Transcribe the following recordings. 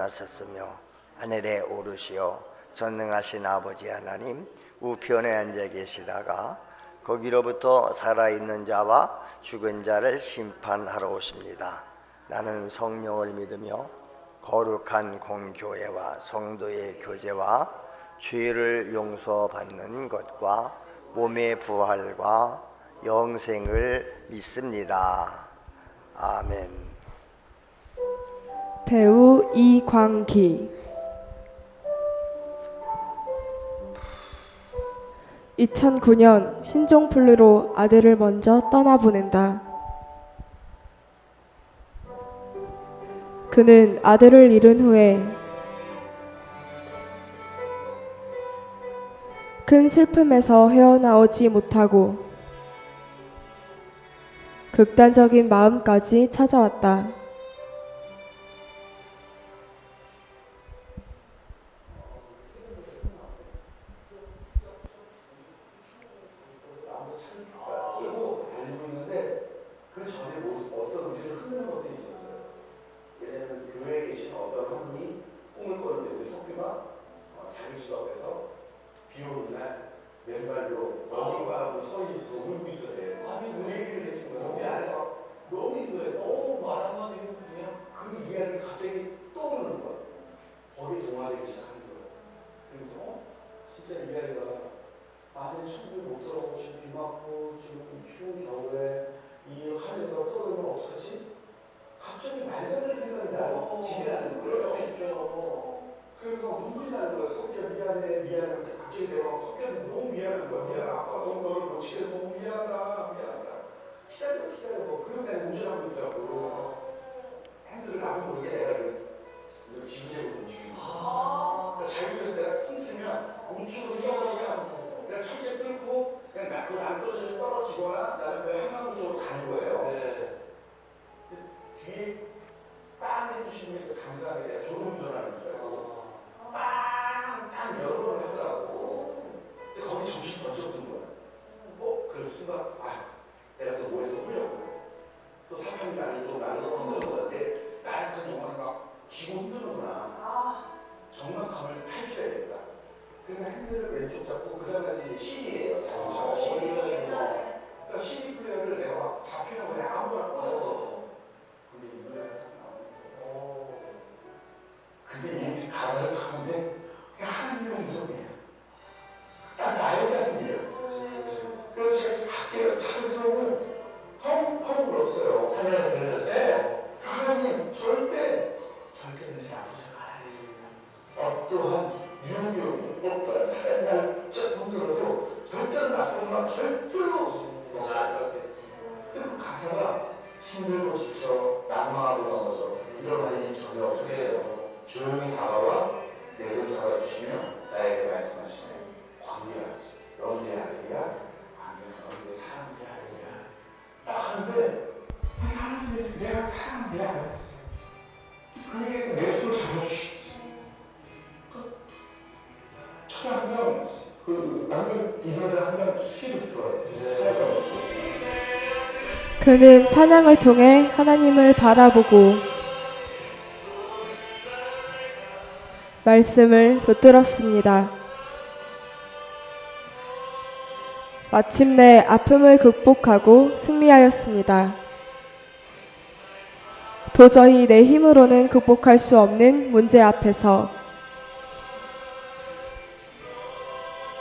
하셨으며 하늘에 오르시어 전능하신 아버지 하나님 우편에 앉아 계시다가 거기로부터 살아있는 자와 죽은 자를 심판하러 오십니다. 나는 성령을 믿으며 거룩한 공교회와 성도의 교제와 죄를 용서받는 것과 몸의 부활과 영생을 믿습니다. 아멘. 배우 이광기. 2009년 신종플루로 아들을 먼저 떠나보낸다. 그는 아들을 잃은 후에 큰 슬픔에서 헤어나오지 못하고 극단적인 마음까지 찾아왔다. 그 전에 어떤 우리를 흔드는 것들이 있었어요. 왜냐하면 교회에 계신 어떤 한 분이 꿈을 꿨는데 우리 석규가 자기 집 앞에서 비 오는 날 맨발로 어디가 서 있어 울고 있던데 우리 얘기를 해준 거예요. 우리 아내가 너무 힘들어요. 너무 말 한마디 해도 그냥 그 이야기가 갑자기 떠오르는 거야. 거기에 동화되기 시작하는 거예요. 그래서 진짜 이야기가 나는 천국에 못 들어가고 지금 비 맞고 지금 추운 겨울에 이 하늘에서 떠들면 어떡하지? 갑자기 말도 안 되는 생각이 나요. 집이라는 거예요. 그래서 눈물이 나는 거예요. 석규야 미안해 미안해. 갑자기 내가 석규한테 너무 미안한 거야. 미안 아빠 너무 너를 못 지켜서 너무 미안하다 미안하다. 기다려 그리고 내가 운전하고 있더라고. 핸들을 나도 모르게 내가 이거 지그재그로 움직이는 거야. 그러니까 자유에서 내가 틈 쓰면 우측으로 휘어버리면 그냥 철제 뚫고 그냥 그 안 떨어지거나 나는 그 한강으로 쪽으로 가는 거예요. 네. 뒤에 빵 해주신 분이 감사하게 내가 졸음운전하는 줄 알고 빵 여러 번 하더라고. 근데 거기 정신 번쩍 든 거야. 그래서 순간 내가 또 뭐에 또 홀렸고 또 사탄이 나를 또 흔드는 거야. 내 나약한 영혼을 막 쥐고 흔드는구나. 정막함을 탈출해야겠다. 그래서 핸들을 왼쪽 잡고 그 다음에 CD예요. 자동차가 CD. 그러니까 CD 플레이어를 내가 막 잡히는 거에 아무거나 꽂았어. 근데 이 노래가 딱 나오는 거야. 근데 이 가사를 하는데 그냥 하나님의 음성이야. 딱 나에 대한 의미야. 그래서 제가 밖에 차를 세우면 펑펑 울었어요. 하나님 들렸는데 하나님 절대 내지 않으세요. 어떠한 유교는 어떠한 사랑을 힘들어도 절대로 나쁜 건 절대로 그 가사가 힘들고 지쳐 낙망하고 넘어져 이런 말이 전혀 없어요. 조용히 다가와 내 손 잡아주시며 나에게 말씀하시네. 광기야 너는 내 아들이야. 광기야 너는 내 사랑의 아들이야. 딱 하는데 하나님 내가 사랑하는 내 아들이야. 그게 내 손을 잡아주시. 항상 항상 이 노래를 항상 수시로 들어요. 그는 찬양을 통해 하나님을 바라보고 말씀을 붙들었습니다. 마침내 아픔을 극복하고 승리하였습니다. 도저히 내 힘으로는 극복할 수 없는 문제 앞에서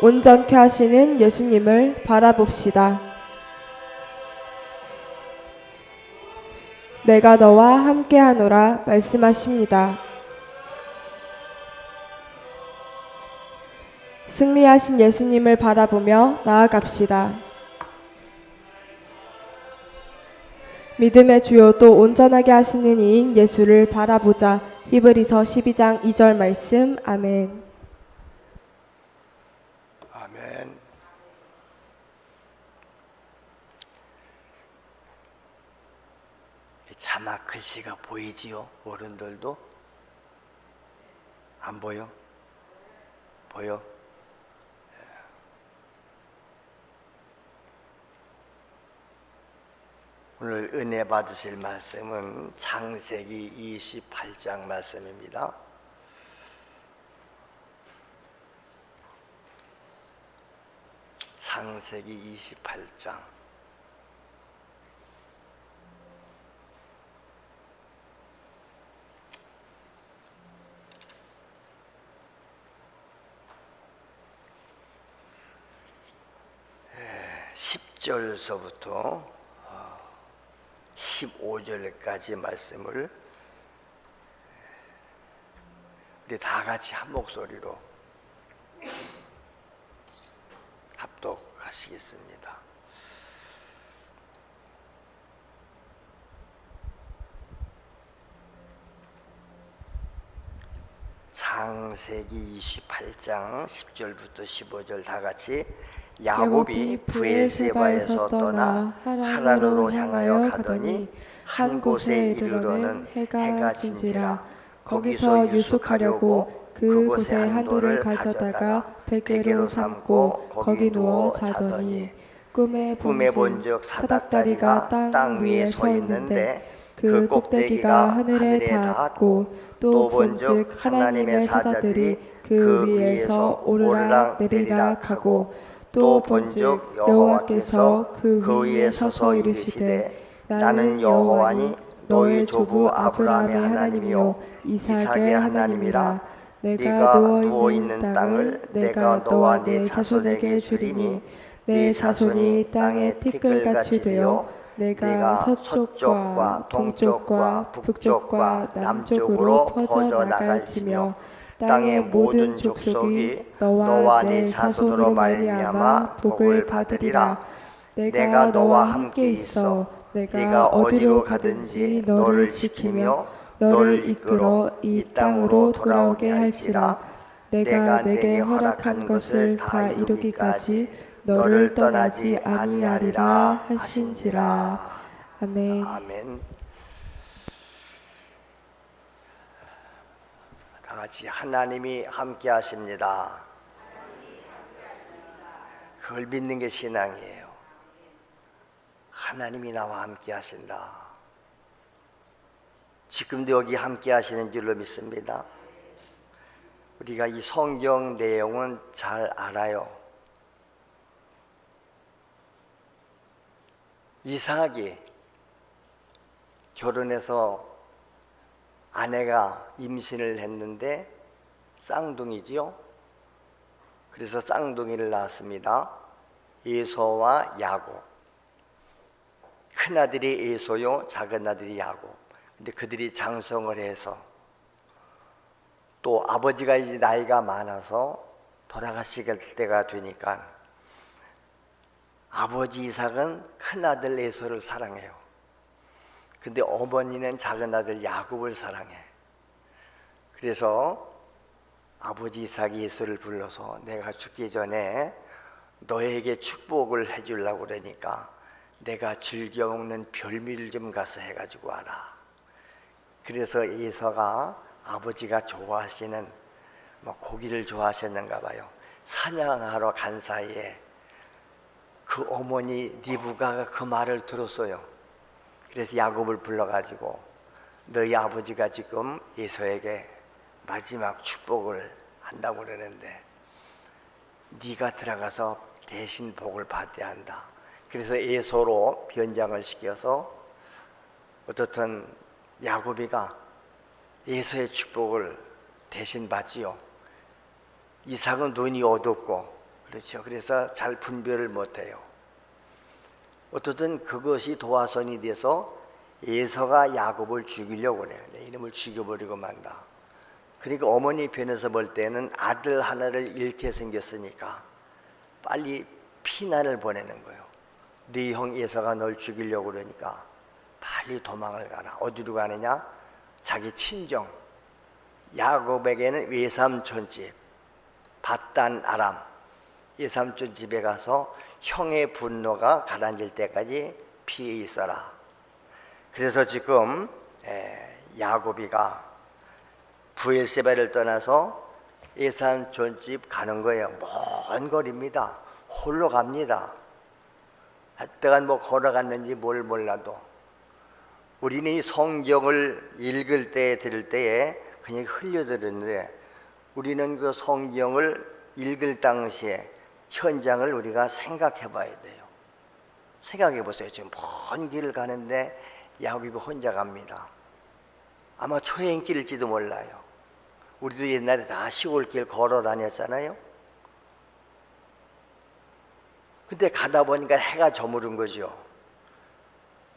온전케 하시는 예수님을 바라봅시다. 내가 너와 함께하노라 말씀하십니다. 승리하신 예수님을 바라보며 나아갑시다. 믿음의 주요도 온전하게 하시는 이인 예수를 바라보자. 히브리서 12장 2절 말씀. 아멘. 아멘. 자막 글씨가 보이지요? 어른들도? 안 보여? 보여? 오늘 은혜 받으실 말씀은 창세기 28장 말씀입니다. 창세기 28장. 에, 10절서부터 15절까지 말씀을 우리 다 같이 한 목소리로 합독하시겠습니다. 창세기 28장 10절부터 15절 다 같이. 야곱이 브엘세바에서 떠나 하란으로 향하여 가더니 한 곳에 이르러는 해가 진지라. 거기서 유숙하려고 그곳에 한 돌을 가져다가 베개로 삼고 거기 누워 자더니 꿈에 본즉 사닥다리가 땅 위에 서 있는데 그 꼭대기가 하늘에 닿았고 또 본즉 하나님의 사자들이 그 위에서 오르락 내리락 하고 또 본즉 여호와께서 그 위에 서서 이르시되 나는 여호와니 너의 조부 아브라함의 하나님이요 이삭의 하나님이라. 내가 누워 있는 땅을 내가 너와 네 자손에게 주리니 내 자손이 땅의 티끌같이 되어 내가 서쪽과 동쪽과 북쪽과 남쪽으로 퍼져 나갈지며 땅의 모든 족속이 너와 내 자손으로 말미암아 복을 받으리라. 내가 너와 함께 있어 내가 어디로 가든지 너를 지키며 너를 이끌어 이 땅으로 돌아오게 할지라. 내가 내게 허락한 것을 다 이루기까지 너를 떠나지 아니하리라 하신지라. 아멘. 아멘. 다 같이 하나님이 함께 하십니다. 그걸 믿는 게 신앙이에요. 하나님이 나와 함께 하신다. 지금도 여기 함께 하시는 줄로 믿습니다. 우리가 이 성경 내용은 잘 알아요. 이삭이 결혼해서 아내가 임신을 했는데 쌍둥이지요. 그래서 쌍둥이를 낳았습니다. 에서와 야곱. 큰아들이 에서요, 작은아들이 야곱. 근데 그들이 장성을 해서 또 아버지가 이제 나이가 많아서 돌아가실 때가 되니까 아버지 이삭은 큰아들 에서를 사랑해요. 근데 어머니는 작은아들 야곱을 사랑해. 그래서 아버지 이삭이 에서를 불러서 내가 죽기 전에 너에게 축복을 해주려고 그러니까 내가 즐겨 먹는 별미를 좀 가서 해가지고 와라. 그래서 에서가 아버지가 좋아하시는 고기를 좋아하셨는가 봐요. 사냥하러 간 사이에 그 어머니 리브가가 그 말을 들었어요. 그래서 야곱을 불러가지고 너희 아버지가 지금 에서에게 마지막 축복을 한다고 그러는데 네가 들어가서 대신 복을 받아야 한다. 그래서 에서로 변장을 시켜서 어떻든 야곱이가 에서의 축복을 대신 받지요. 이삭은 눈이 어둡고 그렇죠. 그래서 잘 분별을 못해요. 어떻든 그것이 도화선이 돼서 에서가 야곱을 죽이려고 그래요. 내 이놈을 죽여버리고 만다. 그러니까 어머니 편에서 볼 때는 아들 하나를 잃게 생겼으니까 빨리 피난을 보내는 거예요. 네 형 에서가 널 죽이려고 그러니까 빨리 도망을 가라. 어디로 가느냐? 자기 친정 야곱에게는 외삼촌 집 밧단 아람 외삼촌 집에 가서 형의 분노가 가라앉을 때까지 피해 있어라. 그래서 지금 야곱이가 브엘세바를 떠나서 외삼촌 집 가는 거예요. 먼 거리입니다. 홀로 갑니다. 하여간 걸어갔는지 뭘 몰라도 우리는 이 성경을 읽을 때 들을 때에 그냥 흘려들었는데 우리는 그 성경을 읽을 당시에 현장을 우리가 생각해 봐야 돼요. 생각해 보세요. 지금 먼 길을 가는데 야곱이 혼자 갑니다. 아마 초행길일지도 몰라요. 우리도 옛날에 다 시골길 걸어 다녔잖아요. 근데 가다 보니까 해가 저무른 거죠.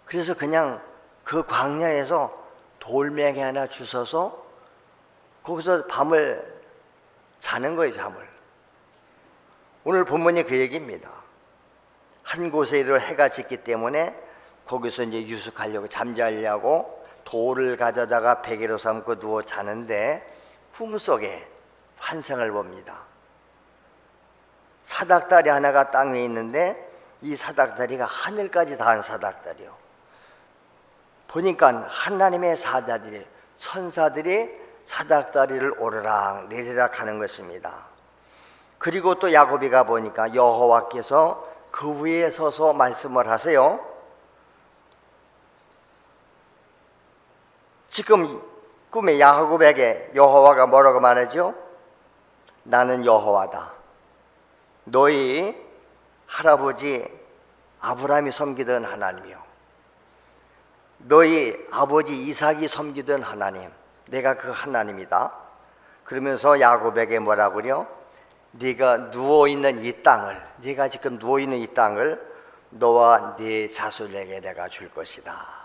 그래서 그냥 그 광야에서 돌멩이 하나 주워서 거기서 밤을 자는 거예요, 잠을. 오늘 본문이 그 얘기입니다. 한 곳에 이르러 해가 졌기 때문에 거기서 이제 유숙하려고, 잠자려고 돌을 가져다가 베개로 삼고 누워 자는데 꿈속에 환상을 봅니다. 사닥다리 하나가 땅 위에 있는데 이 사닥다리가 하늘까지 닿은 사닥다리요. 보니까 하나님의 사자들이, 천사들이 사닥다리를 오르락 내리락 하는 것입니다. 그리고 또 야곱이 가보니까 여호와께서 그 위에 서서 말씀을 하세요. 지금 꿈에 야곱에게 여호와가 뭐라고 말하죠? 나는 여호와다. 너희 할아버지 아브라함이 섬기던 하나님이요, 너희 아버지 이삭이 섬기던 하나님, 내가 그 하나님이다. 그러면서 야곱에게 뭐라고요? 네가 누워있는 이 땅을, 네가 지금 누워있는 이 땅을 너와 네 자손에게 내가 줄 것이다.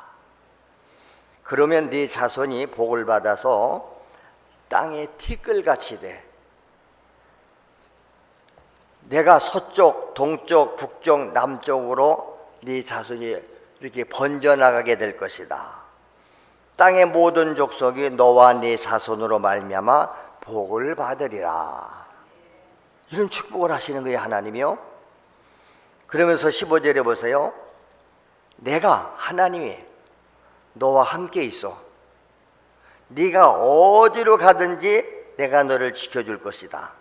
그러면 네 자손이 복을 받아서 땅에 티끌같이 돼. 내가 서쪽, 동쪽, 북쪽, 남쪽으로 네 자손이 이렇게 번져나가게 될 것이다. 땅의 모든 족속이 너와 네 자손으로 말미암아 복을 받으리라. 이런 축복을 하시는 거예요, 하나님이요. 그러면서 15절에 보세요. 내가 하나님이 너와 함께 있어. 네가 어디로 가든지 내가 너를 지켜줄 것이다.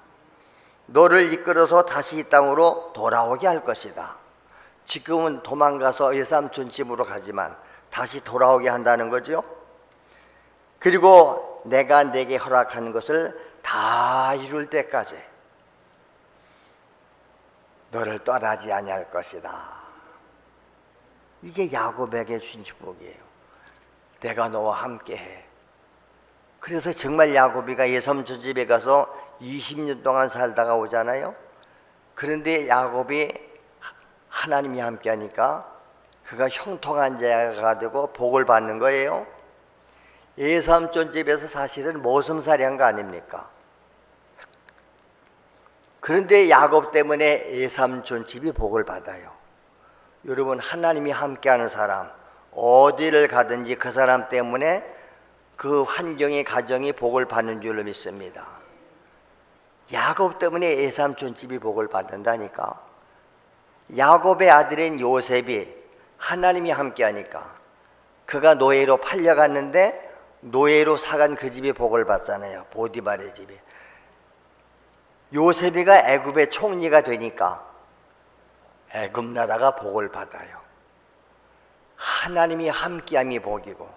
너를 이끌어서 다시 이 땅으로 돌아오게 할 것이다. 지금은 도망가서 외삼촌 집으로 가지만 다시 돌아오게 한다는 거죠. 그리고 내가 내게 허락하는 것을 다 이룰 때까지 너를 떠나지 아니할 것이다. 이게 야곱에게 주신 축복이에요. 내가 너와 함께해. 그래서 정말 야곱이가 외삼촌 집에 가서 20년 동안 살다가 오잖아요. 그런데 야곱이 하나님이 함께하니까 그가 형통한 자가 되고 복을 받는 거예요. 외삼촌 집에서 사실은 모성살이 한 거 아닙니까? 그런데 야곱 때문에 외삼촌 집이 복을 받아요. 여러분, 하나님이 함께하는 사람, 어디를 가든지 그 사람 때문에 그 환경의 가정이 복을 받는 줄로 믿습니다. 야곱 때문에 외삼촌 집이 복을 받는다니까. 야곱의 아들인 요셉이 하나님이 함께하니까 그가 노예로 팔려갔는데 노예로 사간 그 집이 복을 받잖아요. 보디발의 집이. 요셉이가 애굽의 총리가 되니까 애굽 나라가 복을 받아요. 하나님이 함께함이 복이고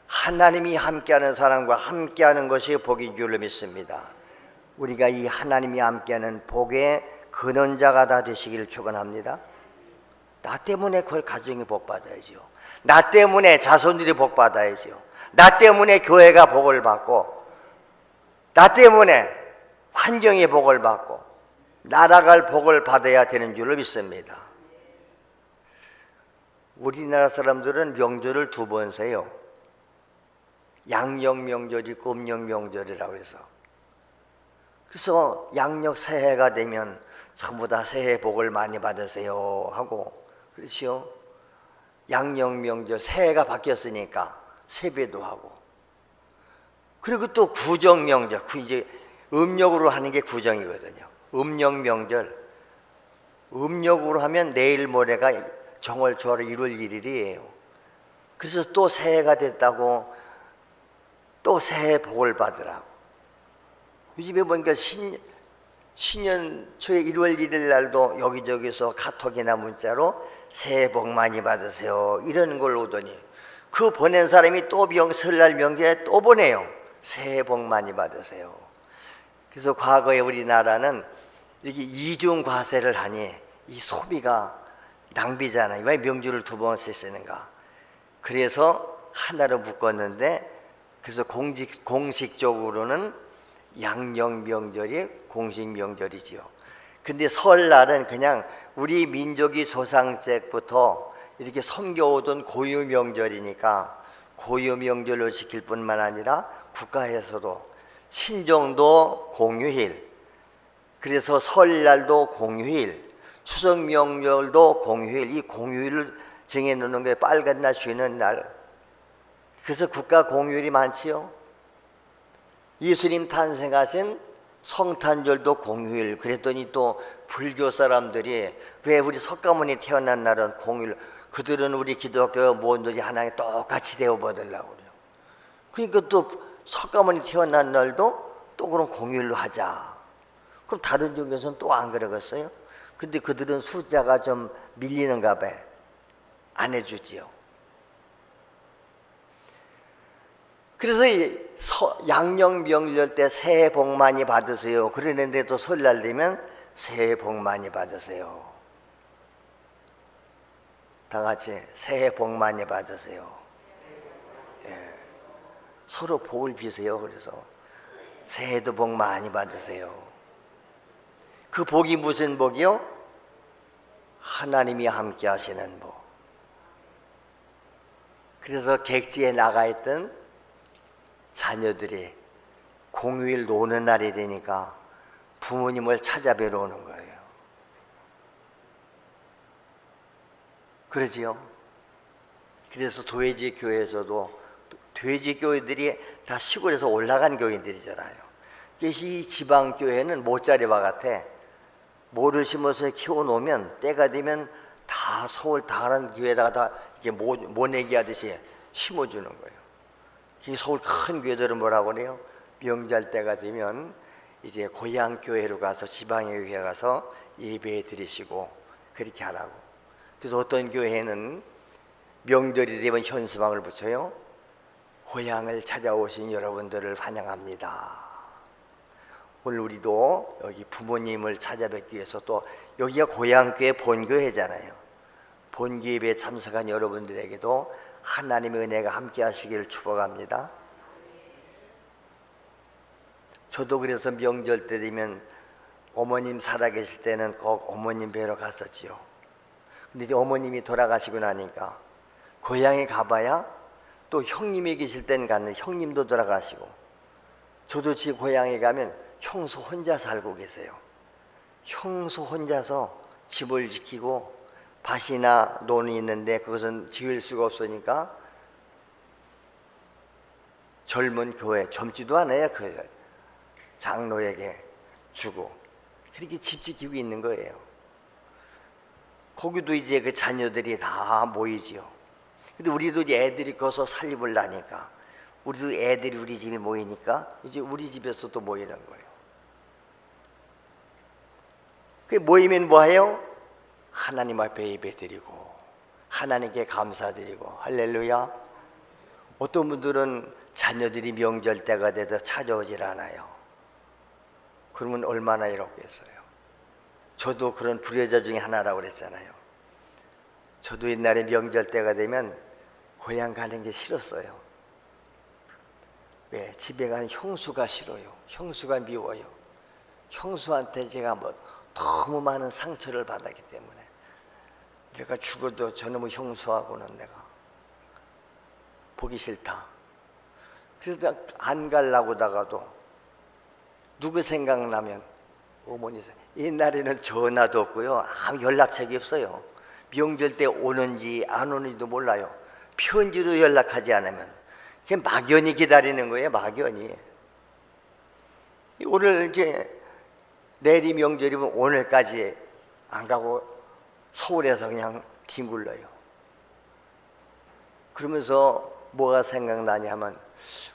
하나님이 함께하는 사람과 함께하는 것이 복인 줄로 믿습니다. 우리가 이 하나님이 함께하는 복의 근원자가 다 되시기를 축원합니다. 나 때문에 그 가정이 복받아야죠. 나 때문에 자손들이 복받아야죠. 나 때문에 교회가 복을 받고 나 때문에 환경이 복을 받고 나라가 복을 받아야 되는 줄로 믿습니다. 우리나라 사람들은 명절을 두 번 세요. 양력 명절이 있고 음력 명절이라고 해서. 그래서 양력 새해가 되면 전부 다 새해 복을 많이 받으세요 하고, 그렇죠? 양력 명절 새해가 바뀌었으니까 세배도 하고, 그리고 또 구정 명절, 이제 음력으로 하는 게 구정이거든요. 음력 명절, 음력으로 하면 내일 모레가 정월, 초월, 1월 1일이에요. 그래서 또 새해가 됐다고 또 새해 복을 받으라고. 요즘에 보니까 신년 초에 1월 1일 날도 여기저기서 카톡이나 문자로 새해 복 많이 받으세요 이런 걸 오더니 그 보낸 사람이 또 설날 명절에 또 보내요. 새해 복 많이 받으세요. 그래서 과거에 우리나라는 이게 이중 과세를 하니 이 소비가 낭비잖아요. 왜 명절을 두 번씩 쓰는가? 그래서 하나로 묶었는데, 그래서 공식적으로는 양력 명절이 공식 명절이지요. 근데 설날은 그냥 우리 민족이 조상 때부터 이렇게 섬겨오던 고유 명절이니까 고유 명절로 지킬 뿐만 아니라 국가에서도 친정도 공휴일, 그래서 설날도 공휴일, 추석 명절도 공휴일, 이 공휴일을 정해놓는 게 빨간 날 쉬는 날. 그래서 국가 공휴일이 많지요. 예수님 탄생하신 성탄절도 공휴일. 그랬더니 또 불교 사람들이 왜 우리 석가모니 태어난 날은 공휴일, 그들은 우리 기독교 모두들이 하나님 똑같이 되어버리려고 그래요. 그러니까 또 석가모니 태어난 날도 또 그럼 공휴일로 하자. 그럼 다른 종교에서는 또 안 그러겠어요? 근데 그들은 숫자가 좀 밀리는가 봐요. 안 해주지요. 그래서 양력 명절 때 새해 복 많이 받으세요. 그러는데 또 설날 되면 새해 복 많이 받으세요. 다 같이 새해 복 많이 받으세요. 예. 서로 복을 비세요. 그래서 새해도 복 많이 받으세요. 그 복이 무슨 복이요? 하나님이 함께 하시는 복. 그래서 객지에 나가 있던 자녀들이 공휴일 노는 날이 되니까 부모님을 찾아뵈러 오는 거예요. 그러지요? 그래서 도회지 교회에서도, 도회지 교회들이 다 시골에서 올라간 교회들이잖아요. 이 지방 교회는 모짜리와 같아. 모를 심어서 키워놓으면 때가 되면 다 서울 다른 교회에다가 다 이렇게 모내기 하듯이 심어주는 거예요. 이 서울 큰 교회들은 뭐라고 그래요? 명절 때가 되면 이제 고향 교회로 가서, 지방의 교회 가서 예배 드리시고 그렇게 하라고. 그래서 어떤 교회는 명절이 되면 현수막을 붙여요. 고향을 찾아오신 여러분들을 환영합니다. 오늘 우리도 여기 부모님을 찾아뵙기 위해서, 또 여기가 고향교회 본교회잖아요. 본교 예배에 참석한 여러분들에게도 하나님의 은혜가 함께 하시기를 축복합니다. 저도 그래서 명절 때 되면 어머님 살아계실 때는 꼭 어머님 뵈러 갔었지요. 근데 이제 어머님이 돌아가시고 나니까 고향에 가봐야 또 형님이 계실 때는 갔는데 형님도 돌아가시고, 저도 지 고향에 가면 형수 혼자 살고 계세요. 형수 혼자서 집을 지키고 밭이나 논이 있는데 그것은 지을 수가 없으니까 젊은 교회, 젊지도 않아요, 그 장로에게 주고 그렇게 집 지키고 있는 거예요. 거기도 이제 그 자녀들이 다 모이지요. 근데 우리도 이제 애들이 커서 살림을 나니까, 우리도 애들이 우리 집에 모이니까 이제 우리 집에서도 모이는 거예요. 그 모이면 뭐해요? 하나님 앞에 예배드리고 하나님께 감사드리고, 할렐루야. 어떤 분들은 자녀들이 명절 때가 돼도 찾아오질 않아요. 그러면 얼마나 이롭겠어요. 저도 그런 불효자 중에 하나라고 그랬잖아요. 저도 옛날에 명절 때가 되면 고향 가는 게 싫었어요. 왜? 집에 가는 형수가 싫어요. 형수가 미워요. 형수한테 제가 너무 많은 상처를 받았기 때문에 내가 죽어도 저놈의 형수하고는 내가 보기 싫다. 그래서 안 가려고다가도 누구 생각나면 어머니, 옛날에는 전화도 없고요, 아무 연락책이 없어요. 명절 때 오는지 안 오는지도 몰라요. 편지도 연락하지 않으면 그냥 막연히 기다리는 거예요. 막연히. 오늘 이제 내일 명절이면 오늘까지 안 가고 서울에서 그냥 뒹굴러요. 그러면서 뭐가 생각나냐 하면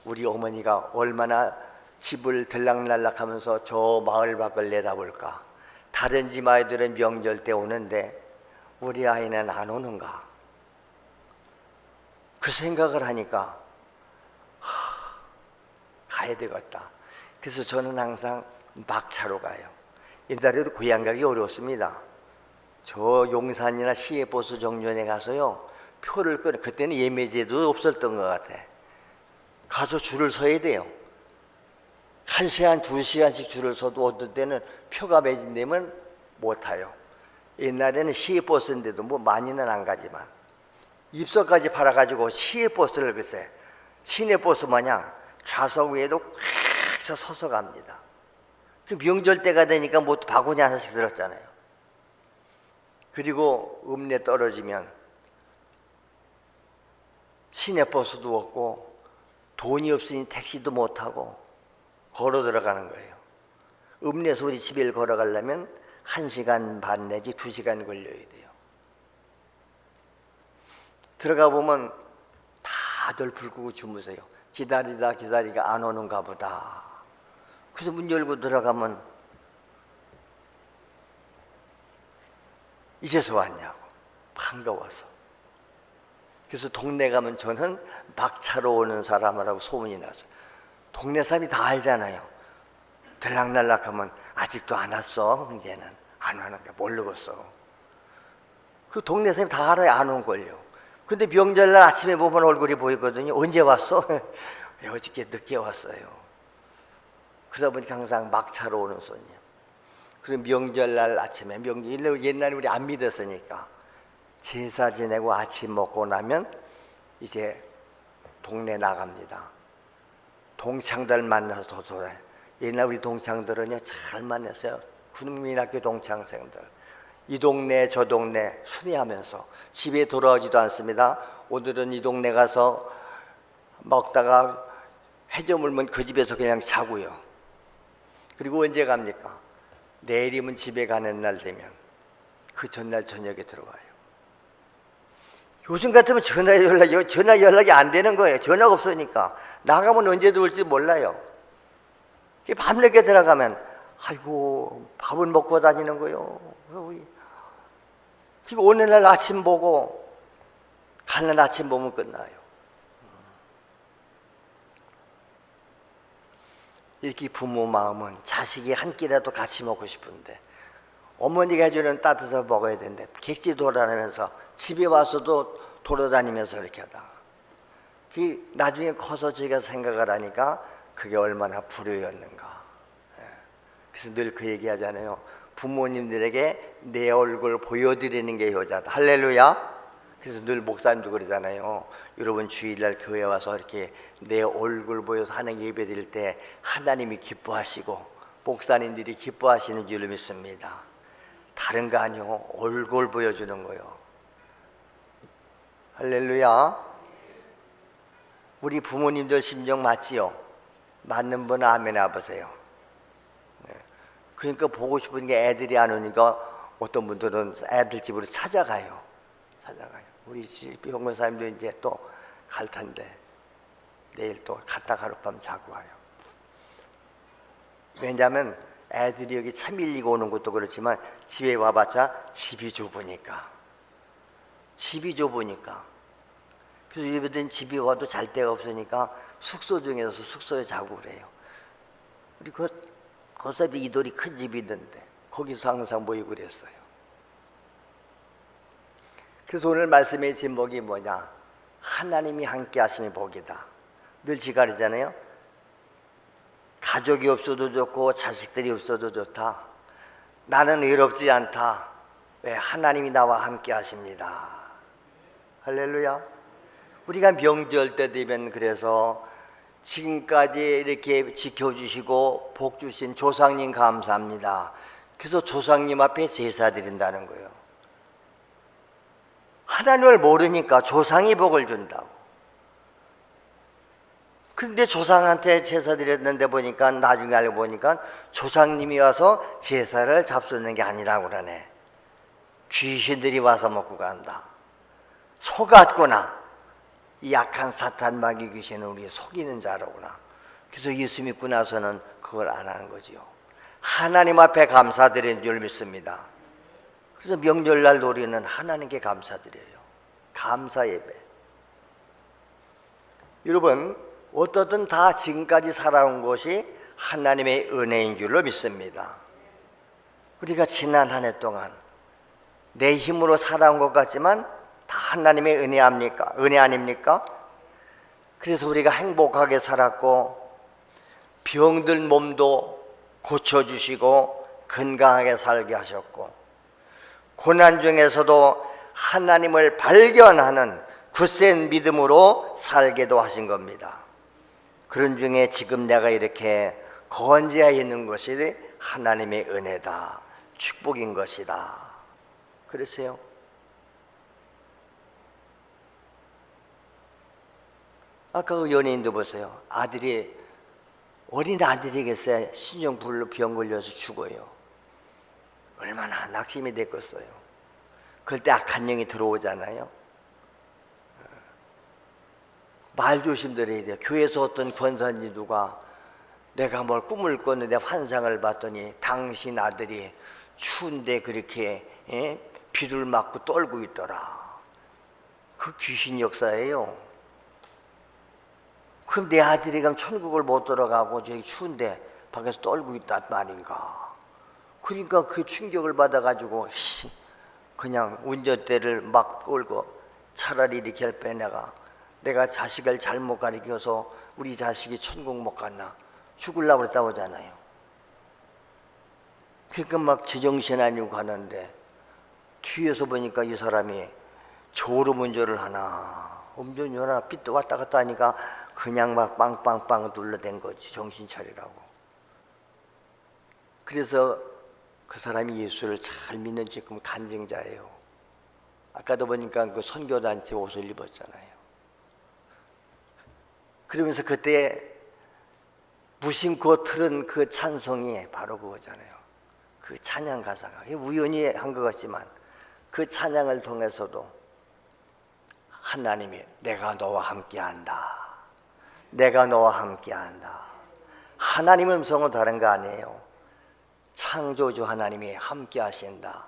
우리 어머니가 얼마나 집을 들락날락하면서 저 마을 밖을 내다볼까. 다른 집 아이들은 명절 때 오는데 우리 아이는 안 오는가. 그 생각을 하니까 가야 되겠다. 그래서 저는 항상 막차로 가요. 옛날에도 고향 가기 어려웠습니다. 저 용산이나 시외버스 정류장에 가서요, 표를 끊어. 그때는 예매제도 없었던 것 같아. 가서 줄을 서야 돼요. 1시간, 2시간씩 줄을 서도 어떤 때는 표가 매진되면 못 타요. 옛날에는 시외버스인데도 뭐 많이는 안 가지만 입석까지 팔아가지고 시외버스를 글쎄 시내버스 마냥 좌석 위에도 꽉 서서 갑니다. 그 명절 때가 되니까 뭐 바구니 하나씩 들었잖아요. 그리고 읍내 떨어지면 시내버스도 없고 돈이 없으니 택시도 못 타고 걸어 들어가는 거예요. 읍내에서 우리 집에 걸어가려면 1시간 반 내지 2시간 걸려야 돼요. 들어가 보면 다들 불 끄고 주무세요. 기다리다 안 오는가 보다. 그래서 문 열고 들어가면 이제서 왔냐고 반가워서. 그래서 동네 가면 저는 막차로 오는 사람이라고 소문이 나서 동네 사람이 다 알잖아요. 들락날락하면 아직도 안 왔어. 이제는 안 오는 게 모르겠어. 그 동네 사람이 다 알아요. 안 온 걸요. 근데 명절날 아침에 보면 얼굴이 보이거든요. 언제 왔어? 어저께 늦게 왔어요. 그러다 보니까 항상 막차로 오는 손님. 그래서 명절날 아침에 옛날에 우리 안 믿었으니까 제사 지내고 아침 먹고 나면 이제 동네 나갑니다. 동창들 만나서 돌아요. 옛날 우리 동창들은요 잘 만났어요. 국민학교 동창생들. 이 동네 저 동네 순회하면서 집에 돌아오지도 않습니다. 오늘은 이 동네 가서 먹다가 해저물면 그 집에서 그냥 자고요. 그리고 언제 갑니까? 내일이면 집에 가는 날 되면 그 전날 저녁에 들어와요. 요즘 같으면 전화 연락이 안 되는 거예요. 전화가 없으니까. 나가면 언제 들어올지 몰라요. 밤늦게 들어가면 아이고 밥은 먹고 다니는 거요. 그리고 오는 날 아침 보고 가는 아침 보면 끝나요. 이렇게 부모 마음은 자식이 한 끼라도 같이 먹고 싶은데 어머니가 해주는 따뜻한 먹어야 되는데 객지 돌아다니면서 집에 와서도 돌아다니면서 이렇게 하다가 그 나중에 커서 제가 생각을 하니까 그게 얼마나 불효였는가. 그래서 늘 그 얘기 하잖아요. 부모님들에게 내 얼굴 보여드리는 게 효자다. 할렐루야. 그래서 늘 목사님도 그러잖아요. 여러분 주일날 교회 와서 이렇게 내 얼굴 보여서 하는 예배 드릴 때 하나님이 기뻐하시고 목사님들이 기뻐하시는 줄 믿습니다. 다른 거 아니요. 얼굴 보여주는 거요. 할렐루야. 우리 부모님들 심정 맞지요? 맞는 분은 아멘 해보세요. 그러니까 보고 싶은 게 애들이 안 오니까 어떤 분들은 애들 집으로 찾아가요. 우리 집 병원사님도 이제 또 갈 텐데 내일 또 갔다 하룻밤 자고 와요. 왜냐하면 애들이 여기 차 밀리고 오는 것도 그렇지만 집에 와봤자 집이 좁으니까. 그래서 예배드린 집에 와도 잘 데가 없으니까 숙소 중에서 숙소에 자고 그래요. 그리고 거기서 이돌이 큰 집이 있는데 거기서 항상 모이고 그랬어요. 그래서 오늘 말씀의 제목이 뭐냐? 하나님이 함께 하심이 복이다. 늘 지가리잖아요. 가족이 없어도 좋고 자식들이 없어도 좋다. 나는 외롭지 않다. 왜? 하나님이 나와 함께 하십니다. 할렐루야. 우리가 명절 때 되면 그래서 지금까지 이렇게 지켜주시고 복 주신 조상님 감사합니다. 그래서 조상님 앞에 제사 드린다는 거예요. 하나님을 모르니까 조상이 복을 준다고. 근데 조상한테 제사 드렸는데 보니까 나중에 알고 보니까 조상님이 와서 제사를 잡수는 게 아니라고 그러네. 귀신들이 와서 먹고 간다. 속았구나. 이 약한 사탄 마귀 귀신은 우리 속이는 자로구나. 그래서 예수 믿고 나서는 그걸 안 하는 거지요. 하나님 앞에 감사드리는 줄 믿습니다. 그래서 명절날 우리는 하나님께 감사드려요. 감사 예배. 여러분 어떻든 다 지금까지 살아온 것이 하나님의 은혜인 줄로 믿습니다. 우리가 지난 한 해 동안 내 힘으로 살아온 것 같지만 다 하나님의 은혜 아닙니까? 은혜 아닙니까? 그래서 우리가 행복하게 살았고 병든 몸도 고쳐주시고 건강하게 살게 하셨고 고난 중에서도 하나님을 발견하는 굳센 믿음으로 살게도 하신 겁니다. 그런 중에 지금 내가 이렇게 건재해 있는 것이 하나님의 은혜다, 축복인 것이다. 그러세요? 아까 그 연예인도 보세요. 어린 아들이겠어요. 신종불로 병 걸려서 죽어요. 얼마나 낙심이 됐겠어요. 그럴 때 악한 영이 들어오잖아요. 말 조심드려야 돼요. 교회에서 어떤 권사님 누가 내가 뭘 꿈을 꿨는데 환상을 봤더니 당신 아들이 추운데 그렇게 비를 맞고 떨고 있더라. 그 귀신 역사예요. 그럼 내 아들이 그럼 천국을 못 들어가고 저기 추운데 밖에서 떨고 있단 말인가. 그러니까 그 충격을 받아가지고 그냥 운전대를 막 끌고 차라리 이렇게 할 때 내가 자식을 잘못 가르쳐서 우리 자식이 천국 못 갔나 죽으려고 그랬다고 하잖아요. 그러니까 막 제정신 아니고 가는데 뒤에서 보니까 이 사람이 졸음 운전을 하나 음주운전을 하나 삐뚤 왔다 갔다 하니까 그냥 막 빵빵빵 둘러댄 거지. 정신 차리라고. 그래서 그 사람이 예수를 잘 믿는 지금 간증자예요. 아까도 보니까 그 선교단체 옷을 입었잖아요. 그러면서 그때 무심코 틀은 그 찬송이 바로 그거잖아요. 그 찬양 가사가 우연히 한 것 같지만 그 찬양을 통해서도 하나님이 내가 너와 함께한다. 내가 너와 함께한다. 하나님 음성은 다른 거 아니에요. 창조주 하나님이 함께하신다.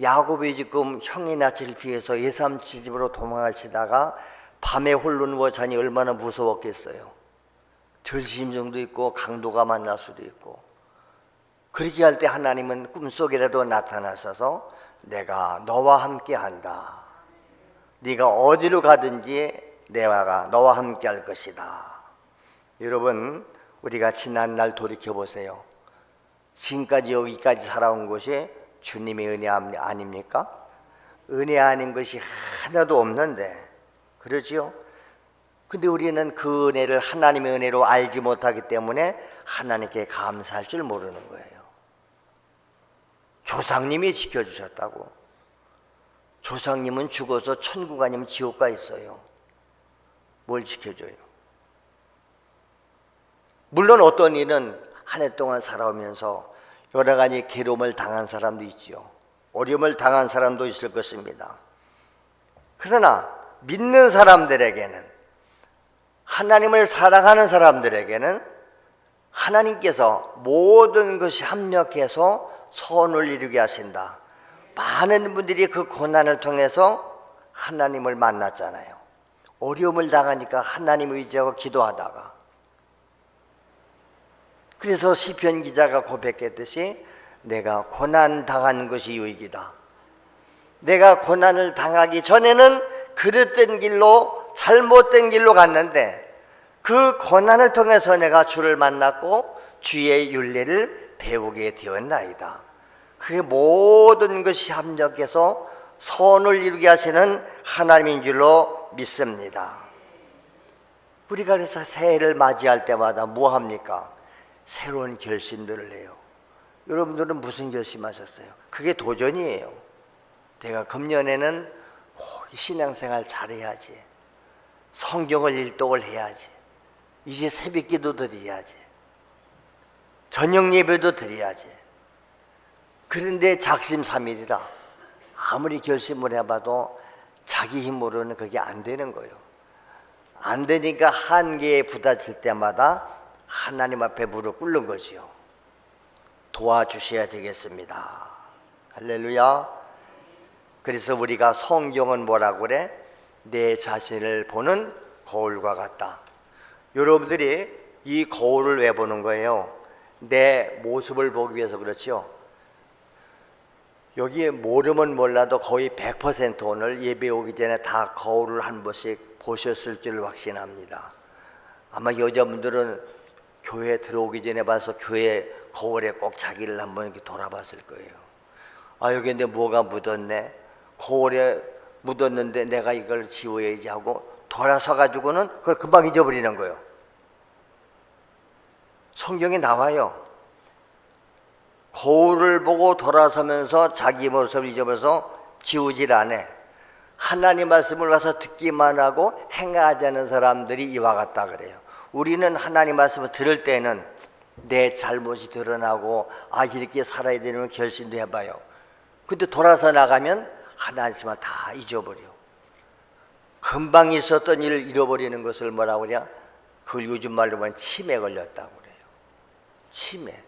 야곱이 지금 형의 낯을 피해서 예삼치 집으로 도망을 치다가 밤에 홀로 누워 자니 얼마나 무서웠겠어요. 들심정도 있고 강도가 만날 수도 있고. 그렇게 할 때 하나님은 꿈속이라도 나타나셔서 내가 너와 함께한다. 네가 어디로 가든지 내가 너와 함께할 것이다. 여러분, 우리가 지난날 돌이켜보세요. 지금까지 여기까지 살아온 것이 주님의 은혜 아닙니까? 은혜 아닌 것이 하나도 없는데, 그렇지요? 근데 우리는 그 은혜를 하나님의 은혜로 알지 못하기 때문에 하나님께 감사할 줄 모르는 거예요. 조상님이 지켜주셨다고. 조상님은 죽어서 천국 아니면 지옥 가 있어요. 뭘 지켜줘요? 물론 어떤 이는 한 해 동안 살아오면서 여러 가지 괴로움을 당한 사람도 있지요. 어려움을 당한 사람도 있을 것입니다. 그러나 믿는 사람들에게는, 하나님을 사랑하는 사람들에게는 하나님께서 모든 것이 합력해서 선을 이루게 하신다. 많은 분들이 그 고난을 통해서 하나님을 만났잖아요. 어려움을 당하니까 하나님 의지하고 기도하다가, 그래서 시편 기자가 고백했듯이 내가 고난 당한 것이 유익이다. 내가 고난을 당하기 전에는 그릇된 길로, 잘못된 길로 갔는데 그 고난을 통해서 내가 주를 만났고 주의 윤례를 배우게 되었나이다. 그게 모든 것이 합력해서 선을 이루게 하시는 하나님인 줄로 믿습니다. 우리가 그래서 새해를 맞이할 때마다 뭐 합니까? 새로운 결심들을 해요. 여러분들은 무슨 결심하셨어요? 그게 도전이에요. 내가 금년에는 꼭 신앙생활 잘해야지. 성경을 일독을 해야지. 이제 새벽기도 드려야지. 저녁 예배도 드려야지. 그런데 작심삼일이라 아무리 결심을 해봐도 자기 힘으로는 그게 안 되는 거예요. 안 되니까 한계에 부딪힐 때마다 하나님 앞에 무릎 꿇는 거지요. 도와주셔야 되겠습니다. 할렐루야. 그래서 우리가 성경은 뭐라고 그래? 내 자신을 보는 거울과 같다. 여러분들이 이 거울을 왜 보는 거예요? 내 모습을 보기 위해서 그렇죠. 여기에 모르면 몰라도 거의 100% 오늘 예배 오기 전에 다 거울을 한 번씩 보셨을 줄 확신합니다. 아마 여자분들은 교회 들어오기 전에 봐서 교회 거울에 꼭 자기를 한번 이렇게 돌아봤을 거예요. 아, 여기 내 뭐가 묻었네. 거울에 묻었는데 내가 이걸 지워야지 하고 돌아서 가지고는 그걸 금방 잊어버리는 거예요. 성경에 나와요. 거울을 보고 돌아서면서 자기 모습을 잊어버려서 지우질 않아. 하나님 말씀을 와서 듣기만 하고 행하지 않은 사람들이 이와 같다 그래요. 우리는 하나님 말씀을 들을 때는 내 잘못이 드러나고 아, 이렇게 살아야 되는 결심도 해봐요. 근데 돌아서 나가면 하나님만 다 잊어버려. 금방 있었던 일을 잃어버리는 것을 뭐라고 그래요? 그걸 요즘 말로 보면 치매 걸렸다고 그래요. 치매.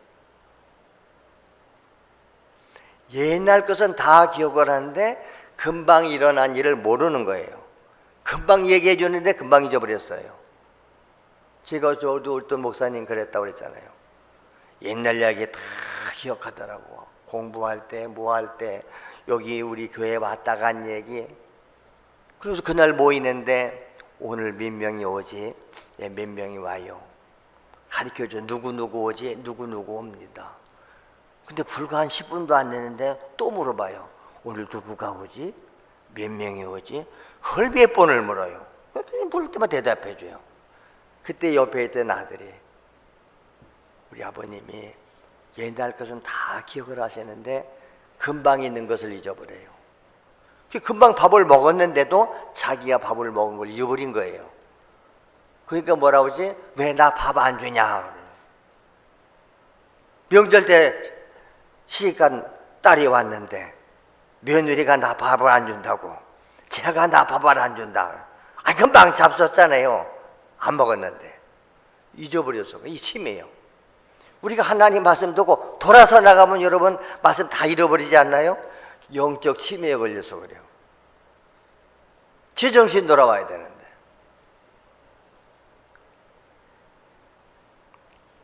옛날 것은 다 기억을 하는데 금방 일어난 일을 모르는 거예요. 금방 얘기해 줬는데 금방 잊어버렸어요. 제가 저도 어떤 목사님 그랬다고 그랬잖아요. 옛날 이야기 다 기억하더라고. 공부할 때 뭐 할 때 여기 우리 교회 왔다 간 얘기. 그래서 그날 모이는데 오늘 몇 명이 오지? 예, 몇 명이 와요. 가르쳐줘. 누구누구 오지? 누구누구 옵니다. 근데 불과 한 10분도 안 되는데 또 물어봐요. 오늘 누구가 오지? 몇 명이 오지? 그걸 몇 번을 물어요. 물을 때마다 대답해줘요. 그때 옆에 있던 아들이 우리 아버님이 옛날 것은 다 기억을 하시는데 금방 있는 것을 잊어버려요. 금방 밥을 먹었는데도 자기가 밥을 먹은 걸 잊어버린 거예요. 그러니까 뭐라고 하지? 왜 나 밥 안 주냐? 명절 때 시집간 딸이 왔는데 며느리가 나 밥을 안 준다고. 제가 나 밥을 안 준다. 아, 금방 잡섰잖아요. 안 먹었는데. 잊어버렸어. 이 치매예요. 우리가 하나님 말씀 듣고 돌아서 나가면 여러분 말씀 다 잃어버리지 않나요? 영적 치매에 걸려서 그래요. 제정신 돌아와야 되는데.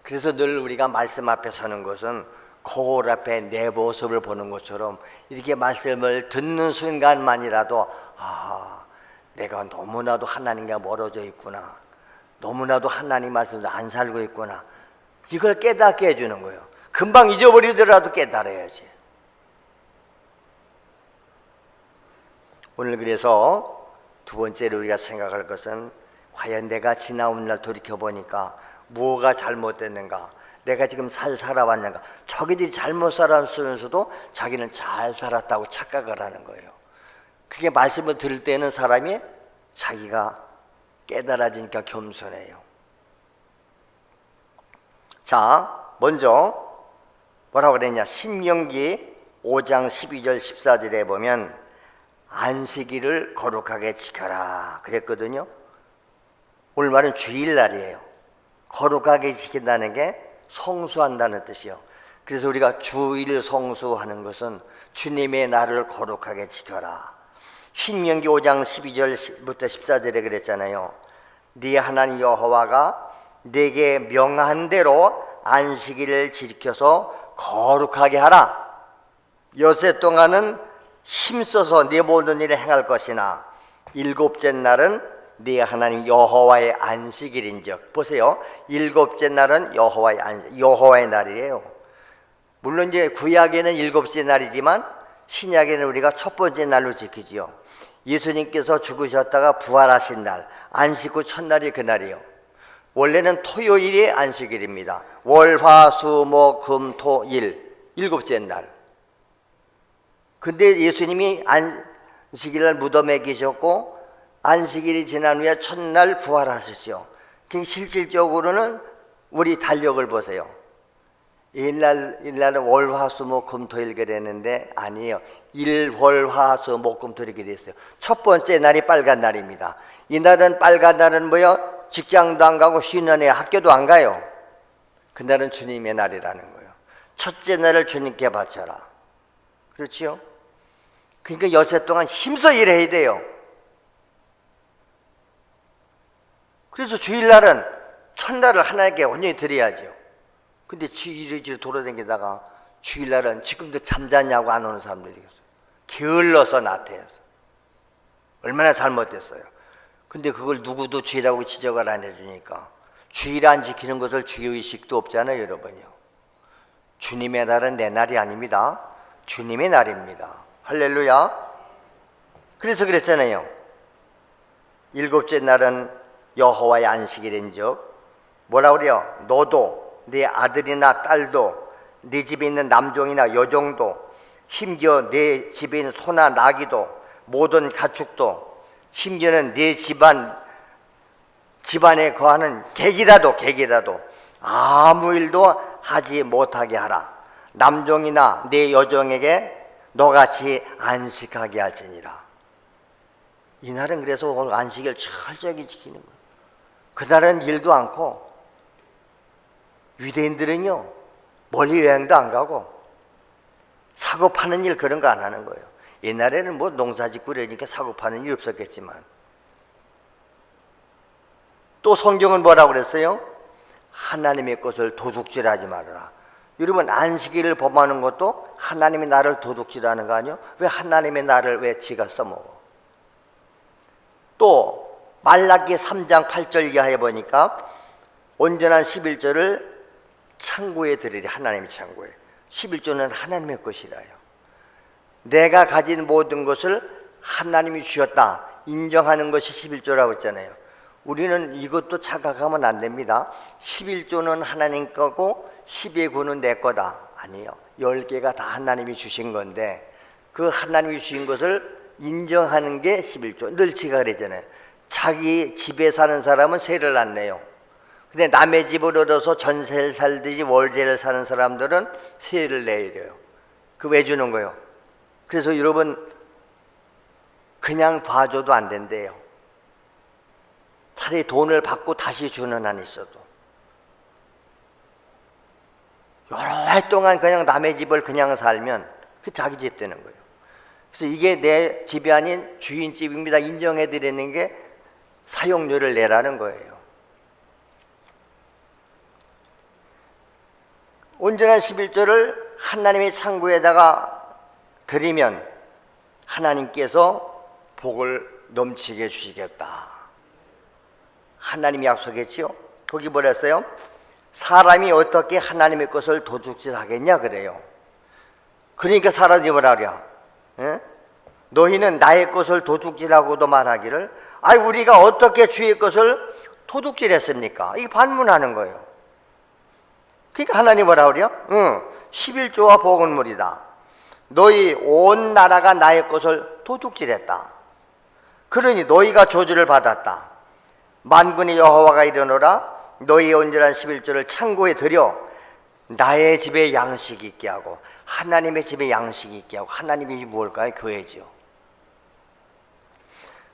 그래서 늘 우리가 말씀 앞에 서는 것은 거울 앞에 내 모습을 보는 것처럼 이렇게 말씀을 듣는 순간만이라도 아, 내가 너무나도 하나님과 멀어져 있구나. 너무나도 하나님 말씀도 안 살고 있구나. 이걸 깨닫게 해주는 거예요. 금방 잊어버리더라도 깨달아야지. 오늘 그래서 두 번째로 우리가 생각할 것은 과연 내가 지나온 날 돌이켜보니까 뭐가 잘못됐는가? 내가 지금 살아왔는가? 저기들이 잘못 살았으면서도 자기는 잘 살았다고 착각을 하는 거예요. 그게 말씀을 들을 때는 사람이 자기가 깨달아지니까 겸손해요. 자, 먼저 뭐라고 그랬냐? 신명기 5장 12절 14절에 보면 안식일을 거룩하게 지켜라 그랬거든요. 오늘 말은 주일날이에요. 거룩하게 지킨다는 게 성수한다는 뜻이요. 그래서 우리가 주일 성수하는 것은 주님의 날을 거룩하게 지켜라. 신명기 5장 12절부터 14절에 그랬잖아요. 네 하나님 여호와가 네게 명한 대로 안식일을 지켜서 거룩하게 하라. 여세 동안은 힘써서 네 모든 일을 행할 것이나 일곱째 날은 네 하나님 여호와의 안식일인즉. 보세요. 일곱째 날은 여호와의 날이에요. 물론 이제 구약에는 일곱째 날이지만 신약에는 우리가 첫 번째 날로 지키지요. 예수님께서 죽으셨다가 부활하신 날, 안식 후 첫날이 그날이에요. 원래는 토요일이 안식일입니다. 월, 화, 수, 목, 금, 토, 일, 일곱째 날. 근데 예수님이 안식일날 무덤에 계셨고 안식일이 지난 후에 첫날 부활하셨죠. 실질적으로는 우리 달력을 보세요. 옛날은 월, 화, 수, 목, 금, 토, 일 그랬는데 아니에요. 일, 월, 화, 수, 목, 금, 토 이렇게 됐어요. 첫 번째 날이 빨간 날입니다. 이날은 빨간 날은 뭐요? 직장도 안 가고 쉬는 애 학교도 안 가요. 그날은 주님의 날이라는 거예요. 첫째 날을 주님께 바쳐라. 그렇지요? 그러니까 여세 동안 힘써 일해야 돼요. 그래서 주일날은 첫날을 하나님께 온전히 드려야죠. 근데 이리저리 돌아다니다가 주일날은 지금도 잠자냐고 안 오는 사람들이 있어요. 게을러서 나태해서. 얼마나 잘못됐어요. 근데 그걸 누구도 죄라고 지적을 안 해주니까 주일 안 지키는 것을 주의식도 없잖아요, 여러분요. 주님의 날은 내 날이 아닙니다. 주님의 날입니다. 할렐루야. 그래서 그랬잖아요. 일곱째 날은 여호와의 안식일인즉 뭐라 그래요? 너도 네 아들이나 딸도 네 집에 있는 남종이나 여종도 심지어 네 집에 있는 소나 나귀도 모든 가축도 심지어는 네 집안에 거하는 객이라도 아무 일도 하지 못하게 하라. 남종이나 네 여종에게 너같이 안식하게 할지니라. 이날은 그래서 오늘 안식일 철저히 지키는 거예요. 그날은 일도 않고 유대인들은요 멀리 여행도 안 가고 사고 파는 일 그런 거 안 하는 거예요. 옛날에는 뭐 농사 짓고 그러니까 사고 파는 일 없었겠지만 또 성경은 뭐라고 그랬어요? 하나님의 것을 도둑질하지 말아라. 여러분 안식일을 범하는 것도 하나님의 나를 도둑질하는 거 아니에요? 왜 하나님의 나를 왜 지가 써먹어? 또 말라기 3장 8절 이하에 보니까 온전한 11조를 창고에 드리리. 하나님의 창고에 11조는 하나님의 것이라요. 내가 가진 모든 것을 하나님이 주셨다 인정하는 것이 11조라고 했잖아요. 우리는 이것도 착각하면 안 됩니다. 11조는 하나님 거고 10의 9는 내 거다. 아니에요. 10개가 다 하나님이 주신 건데 그 하나님이 주신 것을 인정하는 게 11조. 늘 제가 그랬잖아요. 자기 집에 사는 사람은 세를 안 내요. 근데 남의 집을 얻어서 전세를 살든지 월세를 사는 사람들은 세를 내야 돼요. 그 왜 주는 거예요? 그래서 여러분 그냥 봐줘도 안 된대요. 차라리 돈을 받고 다시 주는 한 있어도 여러 해 동안 그냥 남의 집을 그냥 살면 그 자기 집 되는 거예요. 그래서 이게 내 집이 아닌 주인 집입니다 인정해 드리는 게 사용료를 내라는 거예요. 온전한 11조를 하나님의 창고에다가 드리면 하나님께서 복을 넘치게 주시겠다. 하나님이 약속했지요. 거기 뭐라 했어요? 사람이 어떻게 하나님의 것을 도둑질하겠냐 그래요. 그러니까 사람이 뭐라 그래요? 에? 너희는 나의 것을 도둑질하고도 말하기를 아이 우리가 어떻게 주의 것을 도둑질했습니까? 이게 반문하는 거예요. 그러니까 하나님 뭐라 그래요? 11조와 복은물이다. 너희 온 나라가 나의 것을 도둑질했다. 그러니 너희가 저주를 받았다. 만군의 여호와가 이르노라 너희의 온전한 11조를 창고에 들여 나의 집에 양식이 있게 하고 하나님의 집에 양식이 있게 하고 하나님이 뭘까요? 교회지요.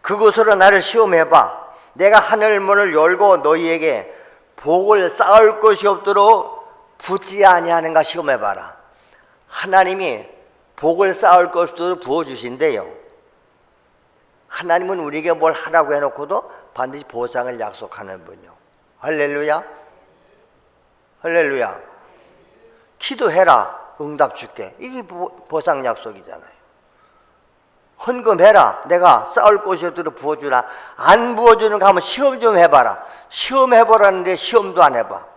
그곳으로 나를 시험해봐. 내가 하늘 문을 열고 너희에게 복을 쌓을 것이 없도록 부지 아니하는가 시험해봐라. 하나님이 복을 쌓을 것이 없도록 부어주신대요. 하나님은 우리에게 뭘 하라고 해놓고도 반드시 보상을 약속하는 분이요. 할렐루야. 할렐루야. 기도해라 응답 줄게. 이게 보상 약속이잖아요. 헌금해라 내가 쌓을 곳이 없도록 부어주라. 안 부어주는 거 하면 시험 좀 해봐라. 시험 해보라는데 시험도 안 해봐.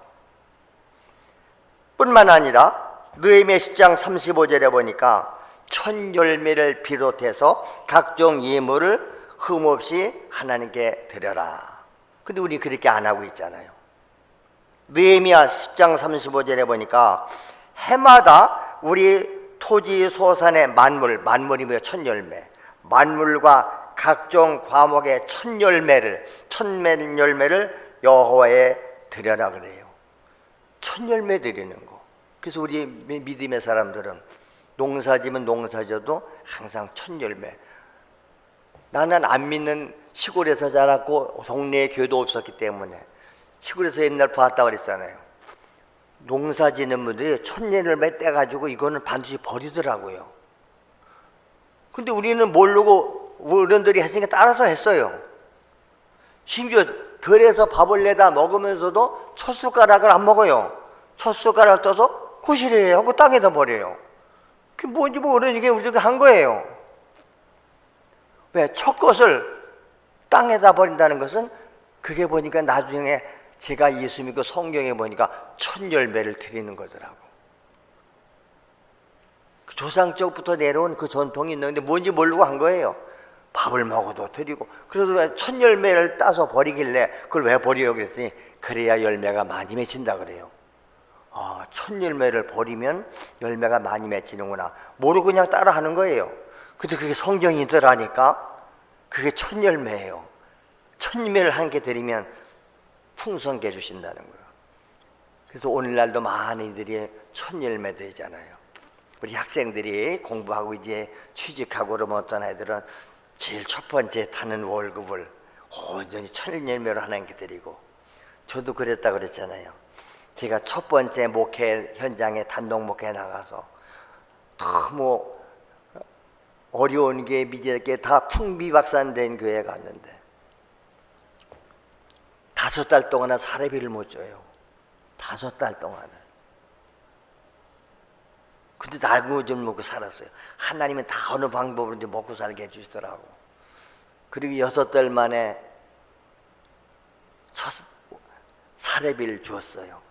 뿐만 아니라 느헤미야 10장 35절에 보니까 첫 열매를 비롯해서 각종 예물을 흠없이 하나님께 드려라. 근데 우리 그렇게 안 하고 있잖아요. 느헤미야 10장 35절에 보니까 해마다 우리 토지 소산의 만물이 뭐예요? 첫 열매. 만물과 각종 과목의 첫 열매를 여호와에 드려라 그래요. 첫 열매 드리는 거. 그래서 우리 믿음의 사람들은 농사지면 농사져도 항상 첫 열매. 나는 안 믿는 시골에서 자랐고 동네에 교회도 없었기 때문에 시골에서 옛날 봤다고 그랬잖아요. 농사지는 분들이 첫 열매 떼가지고 이거는 반드시 버리더라고요. 근데 우리는 모르고 어른들이 했으니까 따라서 했어요. 심지어 덜에서 밥을 내다 먹으면서도 첫 숟가락을 안 먹어요. 첫 숟가락 떠서 거실에 하고 땅에다 버려요. 그게 뭔지 모르니까 우리가 한 거예요. 왜? 첫 것을 땅에다 버린다는 것은 그게 보니까 나중에 제가 예수 믿고 성경에 보니까 첫 열매를 드리는 거더라고. 그 조상적부터 내려온 그 전통이 있는데 뭔지 모르고 한 거예요. 밥을 먹어도 드리고. 그래도 왜 첫 열매를 따서 버리길래 그걸 왜 버려요? 그랬더니 그래야 열매가 많이 맺힌다 그래요. 아, 첫 열매를 버리면 열매가 많이 맺히는구나. 모르고 그냥 따라 하는 거예요. 근데 그게 성경이더라니까 그게 첫 열매예요. 첫 열매를 한 개 드리면 풍성케 해주신다는 거예요. 그래서 오늘날도 많은 이들이 첫 열매 되잖아요. 우리 학생들이 공부하고 이제 취직하고 그러면 어떤 애들은 제일 첫 번째 타는 월급을 온전히 첫 열매로 하나님께 드리고, 저도 그랬다 그랬잖아요. 제가 첫 번째 목회 현장에 단독 목회에 나가서 너무 어려운 게 미질 게 다 풍비박산된 교회에 갔는데 5달 동안은 사례비를 못 줘요. 5달 동안은. 근데 날고 좀 먹고 살았어요. 하나님은 다 어느 방법으로 이제 먹고 살게 해주시더라고. 그리고 6달 만에 사례비를 주었어요.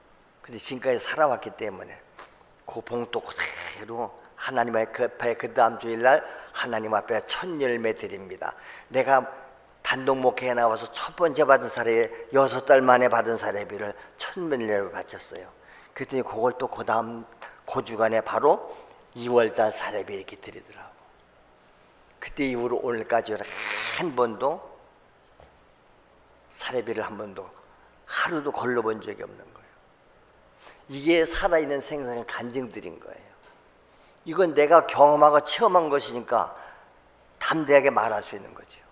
근데 지금까지 살아왔기 때문에 그 봉도 그대로 하나님 앞에 그 다음 주일날 하나님 앞에 첫 열매 드립니다. 내가 단독 목회에 나와서 첫 번째 받은 사례 6달 만에 받은 사례비를 첫 열매로 바쳤어요. 그랬더니 그걸 또 그 다음 그 주간에 바로 2월달 사례비 이렇게 드리더라고. 그때 이후로 오늘까지 한 번도 사례비를 한 번도 하루도 걸러본 적이 없는 거예요. 이게 살아있는 생생한 간증들인 거예요. 이건 내가 경험하고 체험한 것이니까 담대하게 말할 수 있는 거죠.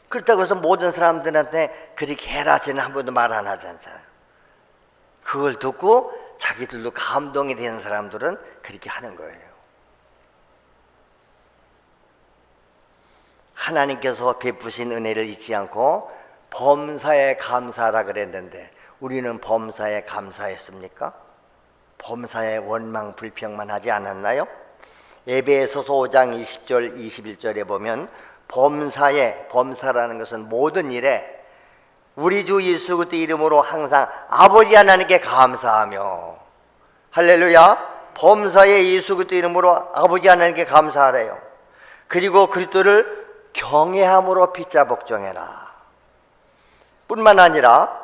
그렇다고 해서 모든 사람들한테 그렇게 해라 저는 한 번도 말 안 하잖아요. 그걸 듣고 자기들도 감동이 되는 사람들은 그렇게 하는 거예요. 하나님께서 베푸신 은혜를 잊지 않고 범사에 감사하라 그랬는데 우리는 범사에 감사했습니까? 범사에 원망 불평만 하지 않았나요? 에베소서 5장 20절 21절에 보면 범사라는 것은 모든 일에 우리 주 예수 그리스도 이름으로 항상 아버지 하나님께 감사하며, 할렐루야, 범사에 예수 그리스도 이름으로 아버지 하나님께 감사하래요. 그리고 그리스도를 경외함으로 피자 복종해라. 뿐만 아니라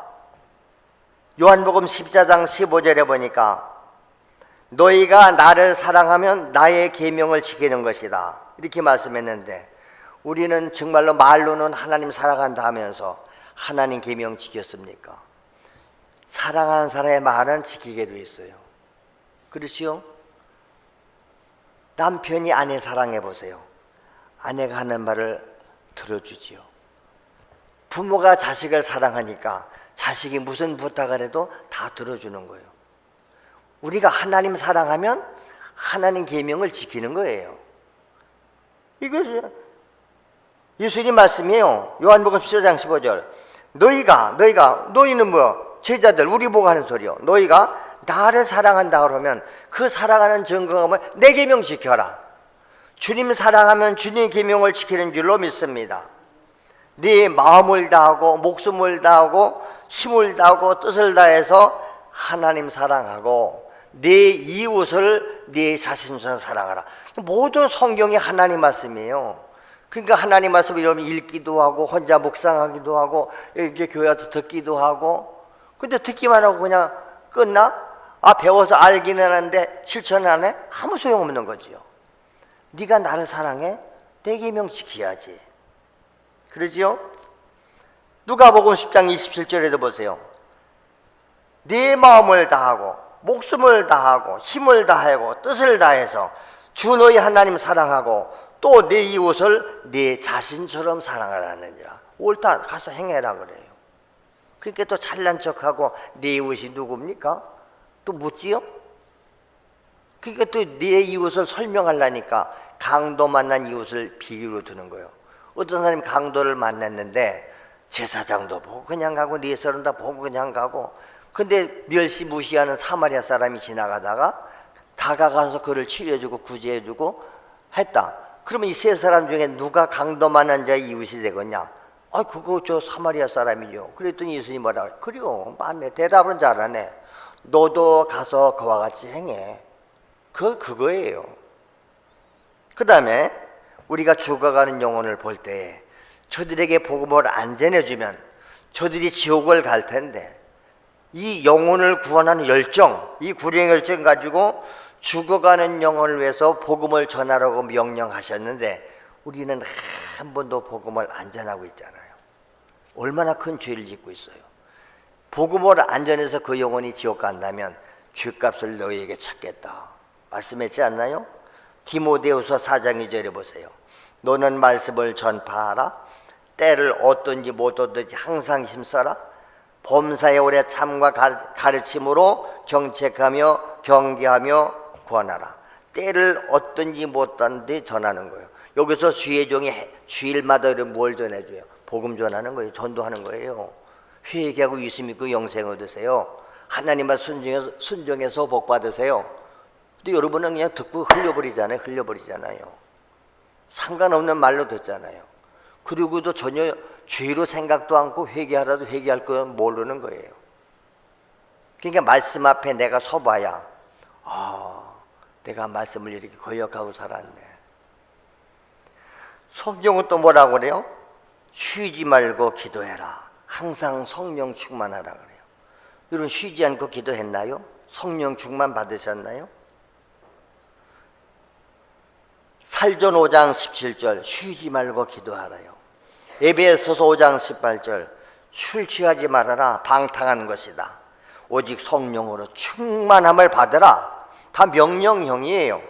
요한복음 14장 15절에 보니까 너희가 나를 사랑하면 나의 계명을 지키는 것이다 이렇게 말씀했는데, 우리는 정말로 말로는 하나님 사랑한다 하면서 하나님 계명 지켰습니까? 사랑하는 사람의 말은 지키게 돼 있어요. 그렇지요? 남편이 아내 사랑해 보세요. 아내가 하는 말을 들어주지요. 부모가 자식을 사랑하니까 자식이 무슨 부탁을 해도 다 들어주는 거예요. 우리가 하나님 사랑하면 하나님 계명을 지키는 거예요. 이거 예수님 말씀이에요. 요한복음 14장 15절. 너희는 뭐 제자들 우리 보고 하는 소리요. 너희가 나를 사랑한다 그러면 그 사랑하는 증거가 뭐 내 계명 지켜라. 주님 사랑하면 주님 계명을 지키는 줄로 믿습니다. 네 마음을 다하고 목숨을 다하고 힘을 다하고 뜻을 다해서 하나님 사랑하고 네 이웃을 네 자신처럼 사랑하라. 모든 성경이 하나님 말씀이에요. 그러니까 하나님 말씀을 여러분 읽기도 하고 혼자 묵상하기도 하고 이렇게 교회 와서 듣기도 하고, 근데 듣기만 하고 그냥 끝나? 배워서 알기는 하는데 실천 안 해? 아무 소용없는 거지요. 네가 나를 사랑해? 내 계명 지켜야지. 그러지요? 누가복음 10장 27절에도 보세요. 네 마음을 다하고 목숨을 다하고 힘을 다하고 뜻을 다해서 주 너희 하나님 사랑하고 또 내 이웃을 내 자신처럼 사랑하라느니라. 옳다 가서 행해라 그래요. 그러니까 또 잘난 척하고 내 이웃이 누굽니까? 또 묻지요? 그러니까 또 내 이웃을 설명하려니까 강도 만난 이웃을 비유로 드는 거예요. 어떤 사람이 강도를 만났는데 제사장도 보고 그냥 가고 네 서른 다 보고 그냥 가고, 근데 멸시 무시하는 사마리아 사람이 지나가다가 다가가서 그를 치료해주고 구제해주고 했다. 그러면 이 세 사람 중에 누가 강도만한 자의 이웃이 되겠냐? 아, 그거 저 사마리아 사람이죠. 그랬더니 예수님 뭐라 그래요. 맞네. 대답은 잘하네. 너도 가서 그와 같이 행해. 그거예요. 그 다음에 우리가 죽어가는 영혼을 볼 때 저들에게 복음을 안 전해주면 저들이 지옥을 갈 텐데, 이 영혼을 구원하는 열정, 이 구령의 열정 가지고 죽어가는 영혼을 위해서 복음을 전하라고 명령하셨는데 우리는 한 번도 복음을 안 전하고 있잖아요. 얼마나 큰 죄를 짓고 있어요. 복음을 안 전해서 그 영혼이 지옥 간다면 죄값을 너희에게 찾겠다 말씀했지 않나요? 디모데후서 4장 2절에 보세요. 너는 말씀을 전파하라. 때를 얻든지 못 얻든지 항상 힘써라. 범사에 오래 참과 가르침으로 경책하며 경계하며 구원하라. 때를 얻든지 못 얻든지 전하는 거예요. 여기서 주의 종이 주일마다 뭘 전해줘요? 복음 전하는 거예요. 전도하는 거예요. 회개하고 예수 믿고 영생 얻으세요. 하나님만 순종해서 복 받으세요. 근데 여러분은 그냥 듣고 흘려버리잖아요. 상관없는 말로 듣잖아요. 그리고도 전혀 죄로 생각도 않고 회개하라도 회개할 건 모르는 거예요. 그러니까 말씀 앞에 내가 서봐야 내가 말씀을 이렇게 거역하고 살았네. 성경은 또 뭐라고 그래요? 쉬지 말고 기도해라. 항상 성령 충만하라 그래요. 여러분 쉬지 않고 기도했나요? 성령 충만 받으셨나요? 살전 5장 17절 쉬지 말고 기도하라요. 에베소서 5장 18절 술 취하지 말아라. 방탕한 것이다. 오직 성령으로 충만함을 받으라. 다 명령형이에요.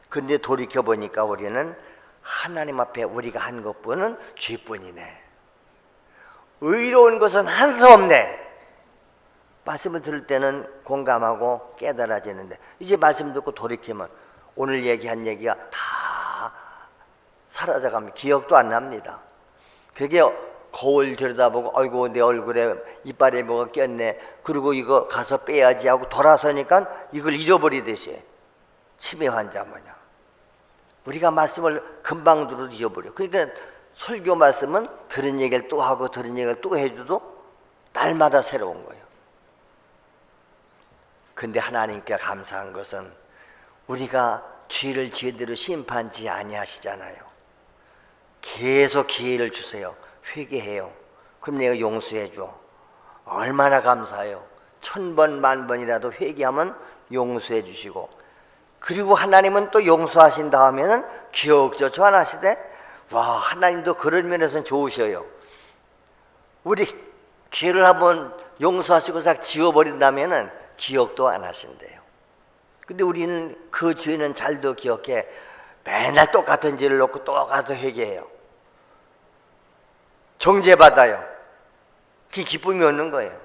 근데 돌이켜보니까 우리는 하나님 앞에 우리가 한 것뿐은 죄뿐이네. 의로운 것은 한 수 없네. 말씀을 들을 때는 공감하고 깨달아지는데 이제 말씀 듣고 돌이키면 오늘 얘기한 얘기가 다 사라져갑니다. 기억도 안 납니다. 그게 거울 들여다보고 아이고 내 얼굴에 이빨에 뭐가 꼈네. 그리고 이거 가서 빼야지 하고 돌아서니까 이걸 잃어버리듯이 치매 환자 뭐냐. 우리가 말씀을 금방 들어도 잊어버려. 그러니까 설교 말씀은 들은 얘기를 또 하고 들은 얘기를 또 해줘도 날마다 새로운 거예요. 근데 하나님께 감사한 것은 우리가 죄를 제대로 심판지 아니하시잖아요. 계속 기회를 주세요. 회개해요. 그럼 내가 용서해줘. 얼마나 감사해요. 1000번 만번이라도 회개하면 용서해 주시고, 그리고 하나님은 또 용서하신 다음에는 기억조차 안 하시되, 와, 하나님도 그런 면에서는 좋으셔요. 우리 죄를 한번 용서하시고 싹 지워버린다면은 기억도 안 하신대요. 근데 우리는 그 죄는 잘도 기억해. 맨날 똑같은 죄를 놓고 똑같은 회개해요. 정죄받아요. 그게 기쁨이 없는 거예요.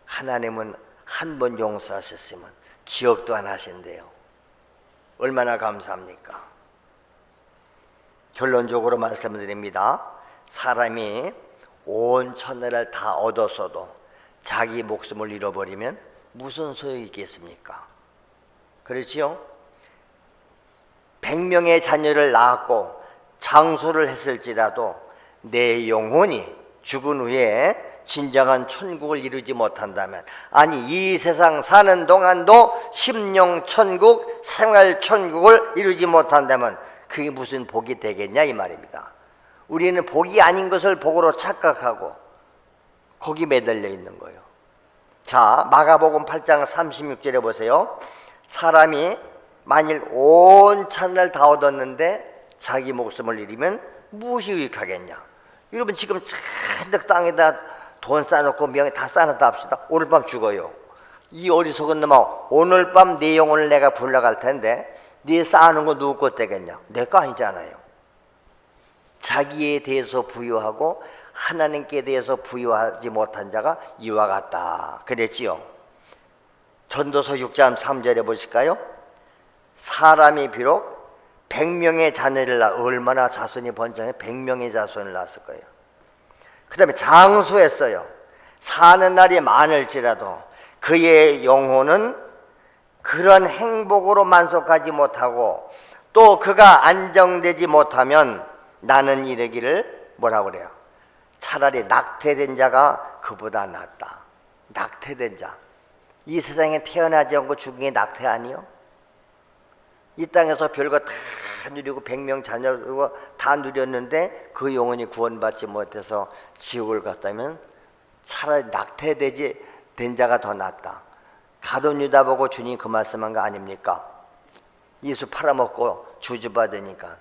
하나님은 한 번 용서하셨으면 기억도 안 하신대요. 얼마나 감사합니까? 결론적으로 말씀드립니다. 사람이 온 천하를 다 얻었어도 자기 목숨을 잃어버리면 무슨 소용이 있겠습니까? 그렇지요? 100명의 자녀를 낳았고 장수를 했을지라도 내 영혼이 죽은 후에 진정한 천국을 이루지 못한다면, 아니 이 세상 사는 동안도 심령 천국, 생활 천국을 이루지 못한다면 그게 무슨 복이 되겠냐 이 말입니다. 우리는 복이 아닌 것을 복으로 착각하고 거기 매달려 있는 거예요. 자, 마가복음 8장 36절에 보세요. 사람이 만일 온 천을 다 얻었는데 자기 목숨을 잃으면 무엇이 유익하겠냐? 여러분 지금 잔뜩 땅에다 돈 쌓아놓고 명예 다 쌓아놨다 합시다. 오늘 밤 죽어요. 이 어리석은 놈아, 오늘 밤 내 영혼을 내가 불러갈 텐데 네 쌓아놓은 거 누구 것 되겠냐? 내 거 아니잖아요. 자기에 대해서 부유하고 하나님께 대해서 부유하지 못한 자가 이와 같다 그랬지요. 전도서 6장 3절에 보실까요? 사람이 비록 100명의 자녀를 낳아, 얼마나 자손이 번창해 100명의 자손을 낳았을 거예요. 그 다음에 장수했어요. 사는 날이 많을지라도 그의 영혼은 그런 행복으로 만족하지 못하고 또 그가 안정되지 못하면 나는 이르기를 뭐라고 그래요? 차라리 낙태된 자가 그보다 낫다. 낙태된 자. 이 세상에 태어나지 않고 죽은 게 낙태 아니요? 이 땅에서 별거 다 누리고 100명 자녀고 다 누렸는데 그 영혼이 구원받지 못해서 지옥을 갔다면 차라리 낙태되지 된 자가 더 낫다. 가룟 유다 보고 주님 그 말씀한 거 아닙니까? 예수 팔아먹고 저주받으니까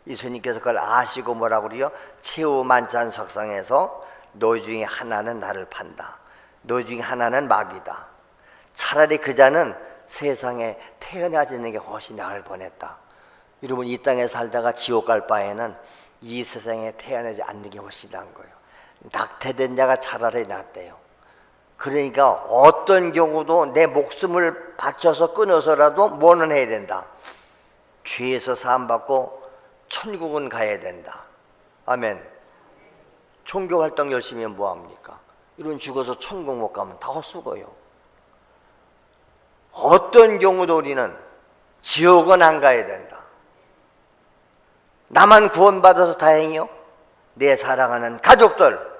예수님께서 그걸 아시고 뭐라고 그래요? 최후 만찬 석상에서 너희 중에 하나는 나를 판다. 너희 중에 하나는 마귀다. 차라리 그 자는 세상에 태어나지 않는 게 훨씬 나을 뻔했다. 여러분 이 땅에 살다가 지옥 갈 바에는 이 세상에 태어나지 않는 게 훨씬 나은 거예요. 낙태된 자가 차라리 낫대요. 그러니까 어떤 경우도 내 목숨을 바쳐서 끊어서라도 뭐는 해야 된다. 죄에서 사함받고 천국은 가야 된다. 아멘. 종교활동 열심히 하면 뭐합니까? 이런 죽어서 천국 못 가면 다 헛수고요. 어떤 경우도 우리는 지옥은 안 가야 된다. 나만 구원받아서 다행이요? 내 사랑하는 가족들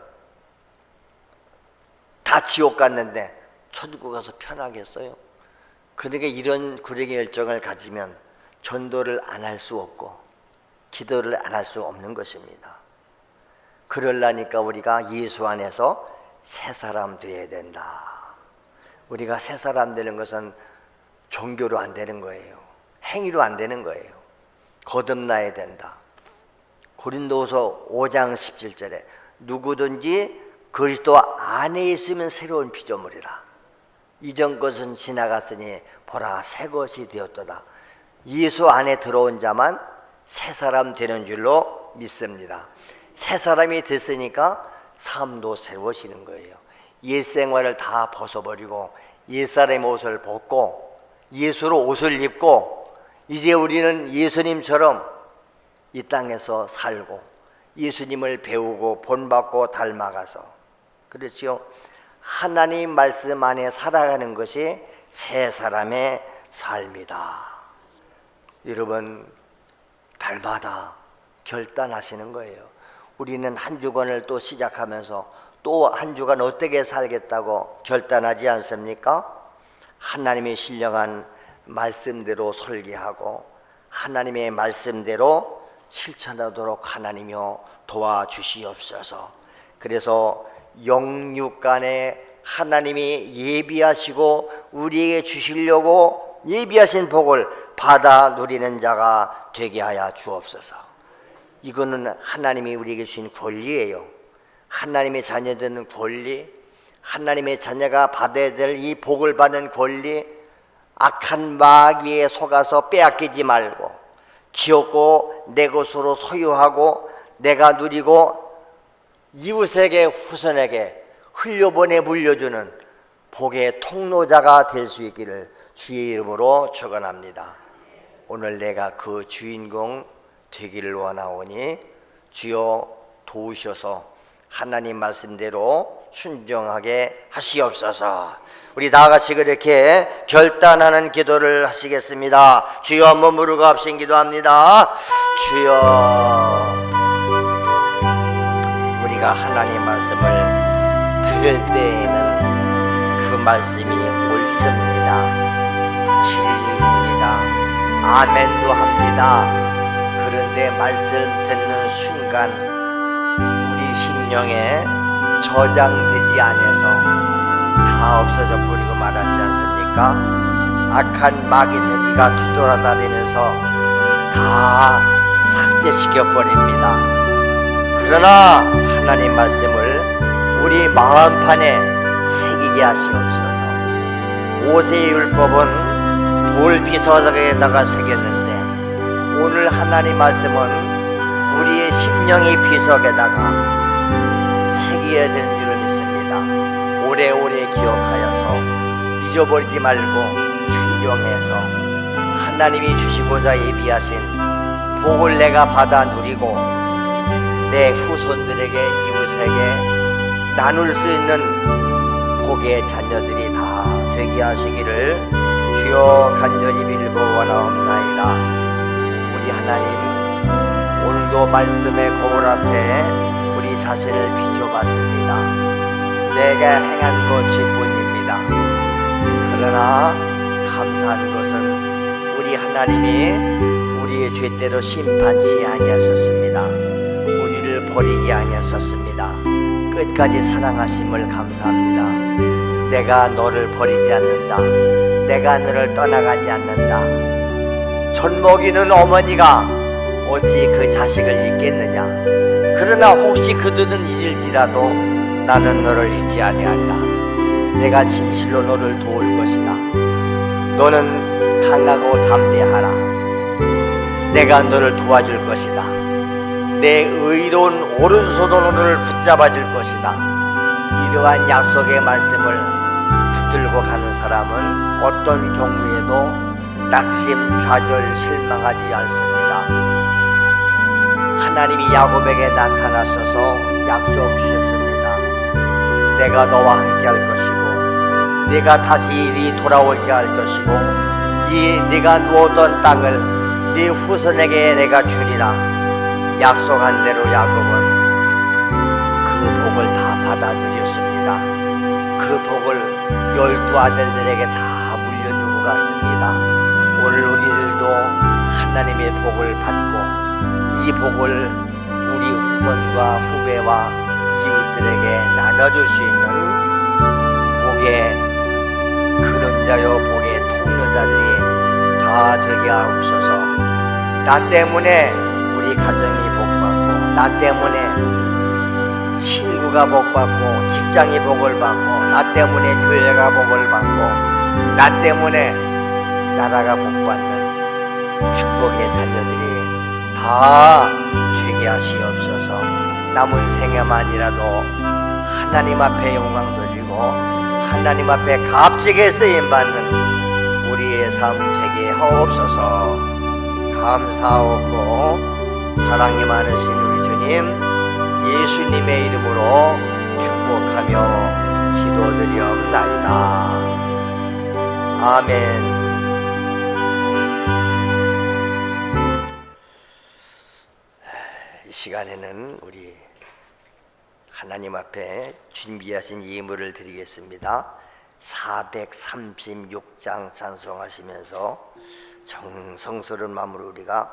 다 지옥 갔는데 천국 가서 편하겠어요? 그러니까 이런 구력의 열정을 가지면 전도를 안 할 수 없고 기도를 안 할 수 없는 것입니다. 그러려니까 우리가 예수 안에서 새 사람 되어야 된다. 우리가 새 사람 되는 것은 종교로 안 되는 거예요. 행위로 안 되는 거예요. 거듭나야 된다. 고린도후서 5장 17절에 누구든지 그리스도 안에 있으면 새로운 피조물이라. 이전 것은 지나갔으니 보라 새 것이 되었도다. 예수 안에 들어온 자만 새 사람 되는 줄로 믿습니다. 새 사람이 됐으니까 삶도 새로워지는 거예요. 옛 생활을 다 벗어버리고 옛사람의 옷을 벗고 예수로 옷을 입고 이제 우리는 예수님처럼 이 땅에서 살고 예수님을 배우고 본받고 닮아가서 그렇죠. 하나님 말씀 안에 살아가는 것이 새 사람의 삶이다. 여러분 달마다 결단하시는 거예요. 우리는 한 주간을 또 시작하면서 또 한 주간 어떻게 살겠다고 결단하지 않습니까? 하나님의 신령한 말씀대로 설계하고 하나님의 말씀대로 실천하도록 하나님이여 도와주시옵소서. 그래서 영육간에 하나님이 예비하시고 우리에게 주시려고 예비하신 복을 받아 누리는 자가 되게 하여 주옵소서. 이거는 하나님이 우리에게 주신 권리예요. 하나님의 자녀되는 권리, 하나님의 자녀가 받아야 될 이 복을 받는 권리, 악한 마귀에 속아서 빼앗기지 말고 기업고 내 것으로 소유하고 내가 누리고 이웃에게 후손에게 흘려보내 물려주는 복의 통로자가 될 수 있기를 주의 이름으로 축원합니다. 오늘 내가 그 주인공 되기를 원하오니 주여 도우셔서 하나님 말씀대로 순종하게 하시옵소서. 우리 다 같이 그렇게 결단하는 기도를 하시겠습니다. 주여 한번 무릎 꿇으신 기도합니다. 주여, 우리가 하나님 말씀을 들을 때에는 그 말씀이 옳습니다. 진리입니다. 아멘도 합니다. 그런데 말씀 듣는 순간 우리 심령에 저장되지 않아서 다 없어져 버리고 말하지 않습니까? 악한 마귀 새끼가 뒤돌아다니면서 다 삭제시켜 버립니다. 그러나 하나님 말씀을 우리 마음판에 새기게 하시옵소서. 모세의 율법은 돌 비서에다가 새겼는데 오늘 하나님 말씀은 우리의 심령의 비석에다가 새겨야 되는 줄을 믿습니다. 오래오래 기억하여서 잊어버리지 말고 순종해서 하나님이 주시고자 예비하신 복을 내가 받아 누리고 내 후손들에게 이웃에게 나눌 수 있는 복의 자녀들이 다 되게 하시기를 주여 간절히 빌고 원하옵나이다. 우리 하나님, 오늘도 말씀의 거울 앞에 우리 자신을 비춰봤습니다. 내가 행한 것 죄뿐입니다. 그러나 감사한 것은 우리 하나님이 우리의 죄대로 심판치 아니하셨습니다. 우리를 버리지 아니하셨습니다. 끝까지 사랑하심을 감사합니다. 내가 너를 버리지 않는다. 내가 너를 떠나가지 않는다. 젖먹이는 어머니가 어찌 그 자식을 잊겠느냐. 그러나 혹시 그들은 잊을지라도 나는 너를 잊지 아니한다. 내가 진실로 너를 도울 것이다. 너는 강하고 담대하라. 내가 너를 도와줄 것이다. 내 의로운 오른손으로 너를 붙잡아 줄 것이다. 이러한 약속의 말씀을 붙들고 가는 사람은 어떤 경우에도 낙심, 좌절, 실망하지 않습니다. 하나님이 야곱에게 나타나셔서 약속 주셨습니다. 내가 너와 함께 할 것이고 네가 다시 이리 돌아올게 할 것이고 이 네가 누웠던 땅을 네 후손에게 내가 주리라. 약속한 대로 야곱은 그 복을 다 받아들였습니다. 그 복을 12 아들들에게 다 물려주고 갔습니다. 오늘 우리들도 하나님의 복을 받고 이 복을 우리 후손과 후배와 이웃들에게 나눠줄 수 있는 복의 그런자요 복의 통로자들이 다 되게 하옵소서. 나 때문에 우리 가정이 복받고 나 때문에 친구가 복받고 직장이 복을 받고 나 때문에 교회가 복을 받고 나 때문에 나라가 복받는 축복의 자녀들이 다 되게 하시옵소서. 남은 생애만이라도 하나님 앞에 영광 돌리고 하나님 앞에 값지게 쓰임받는 우리의 삶 되게 하옵소서. 감사하고 사랑이 많으신 우리 주님 예수님의 이름으로 축복하며 기도드리옵나이다. 아멘. 이 시간에는 우리 하나님 앞에 준비하신 예물을 드리겠습니다. 436장 찬송하시면서 정성스러운 마음으로 우리가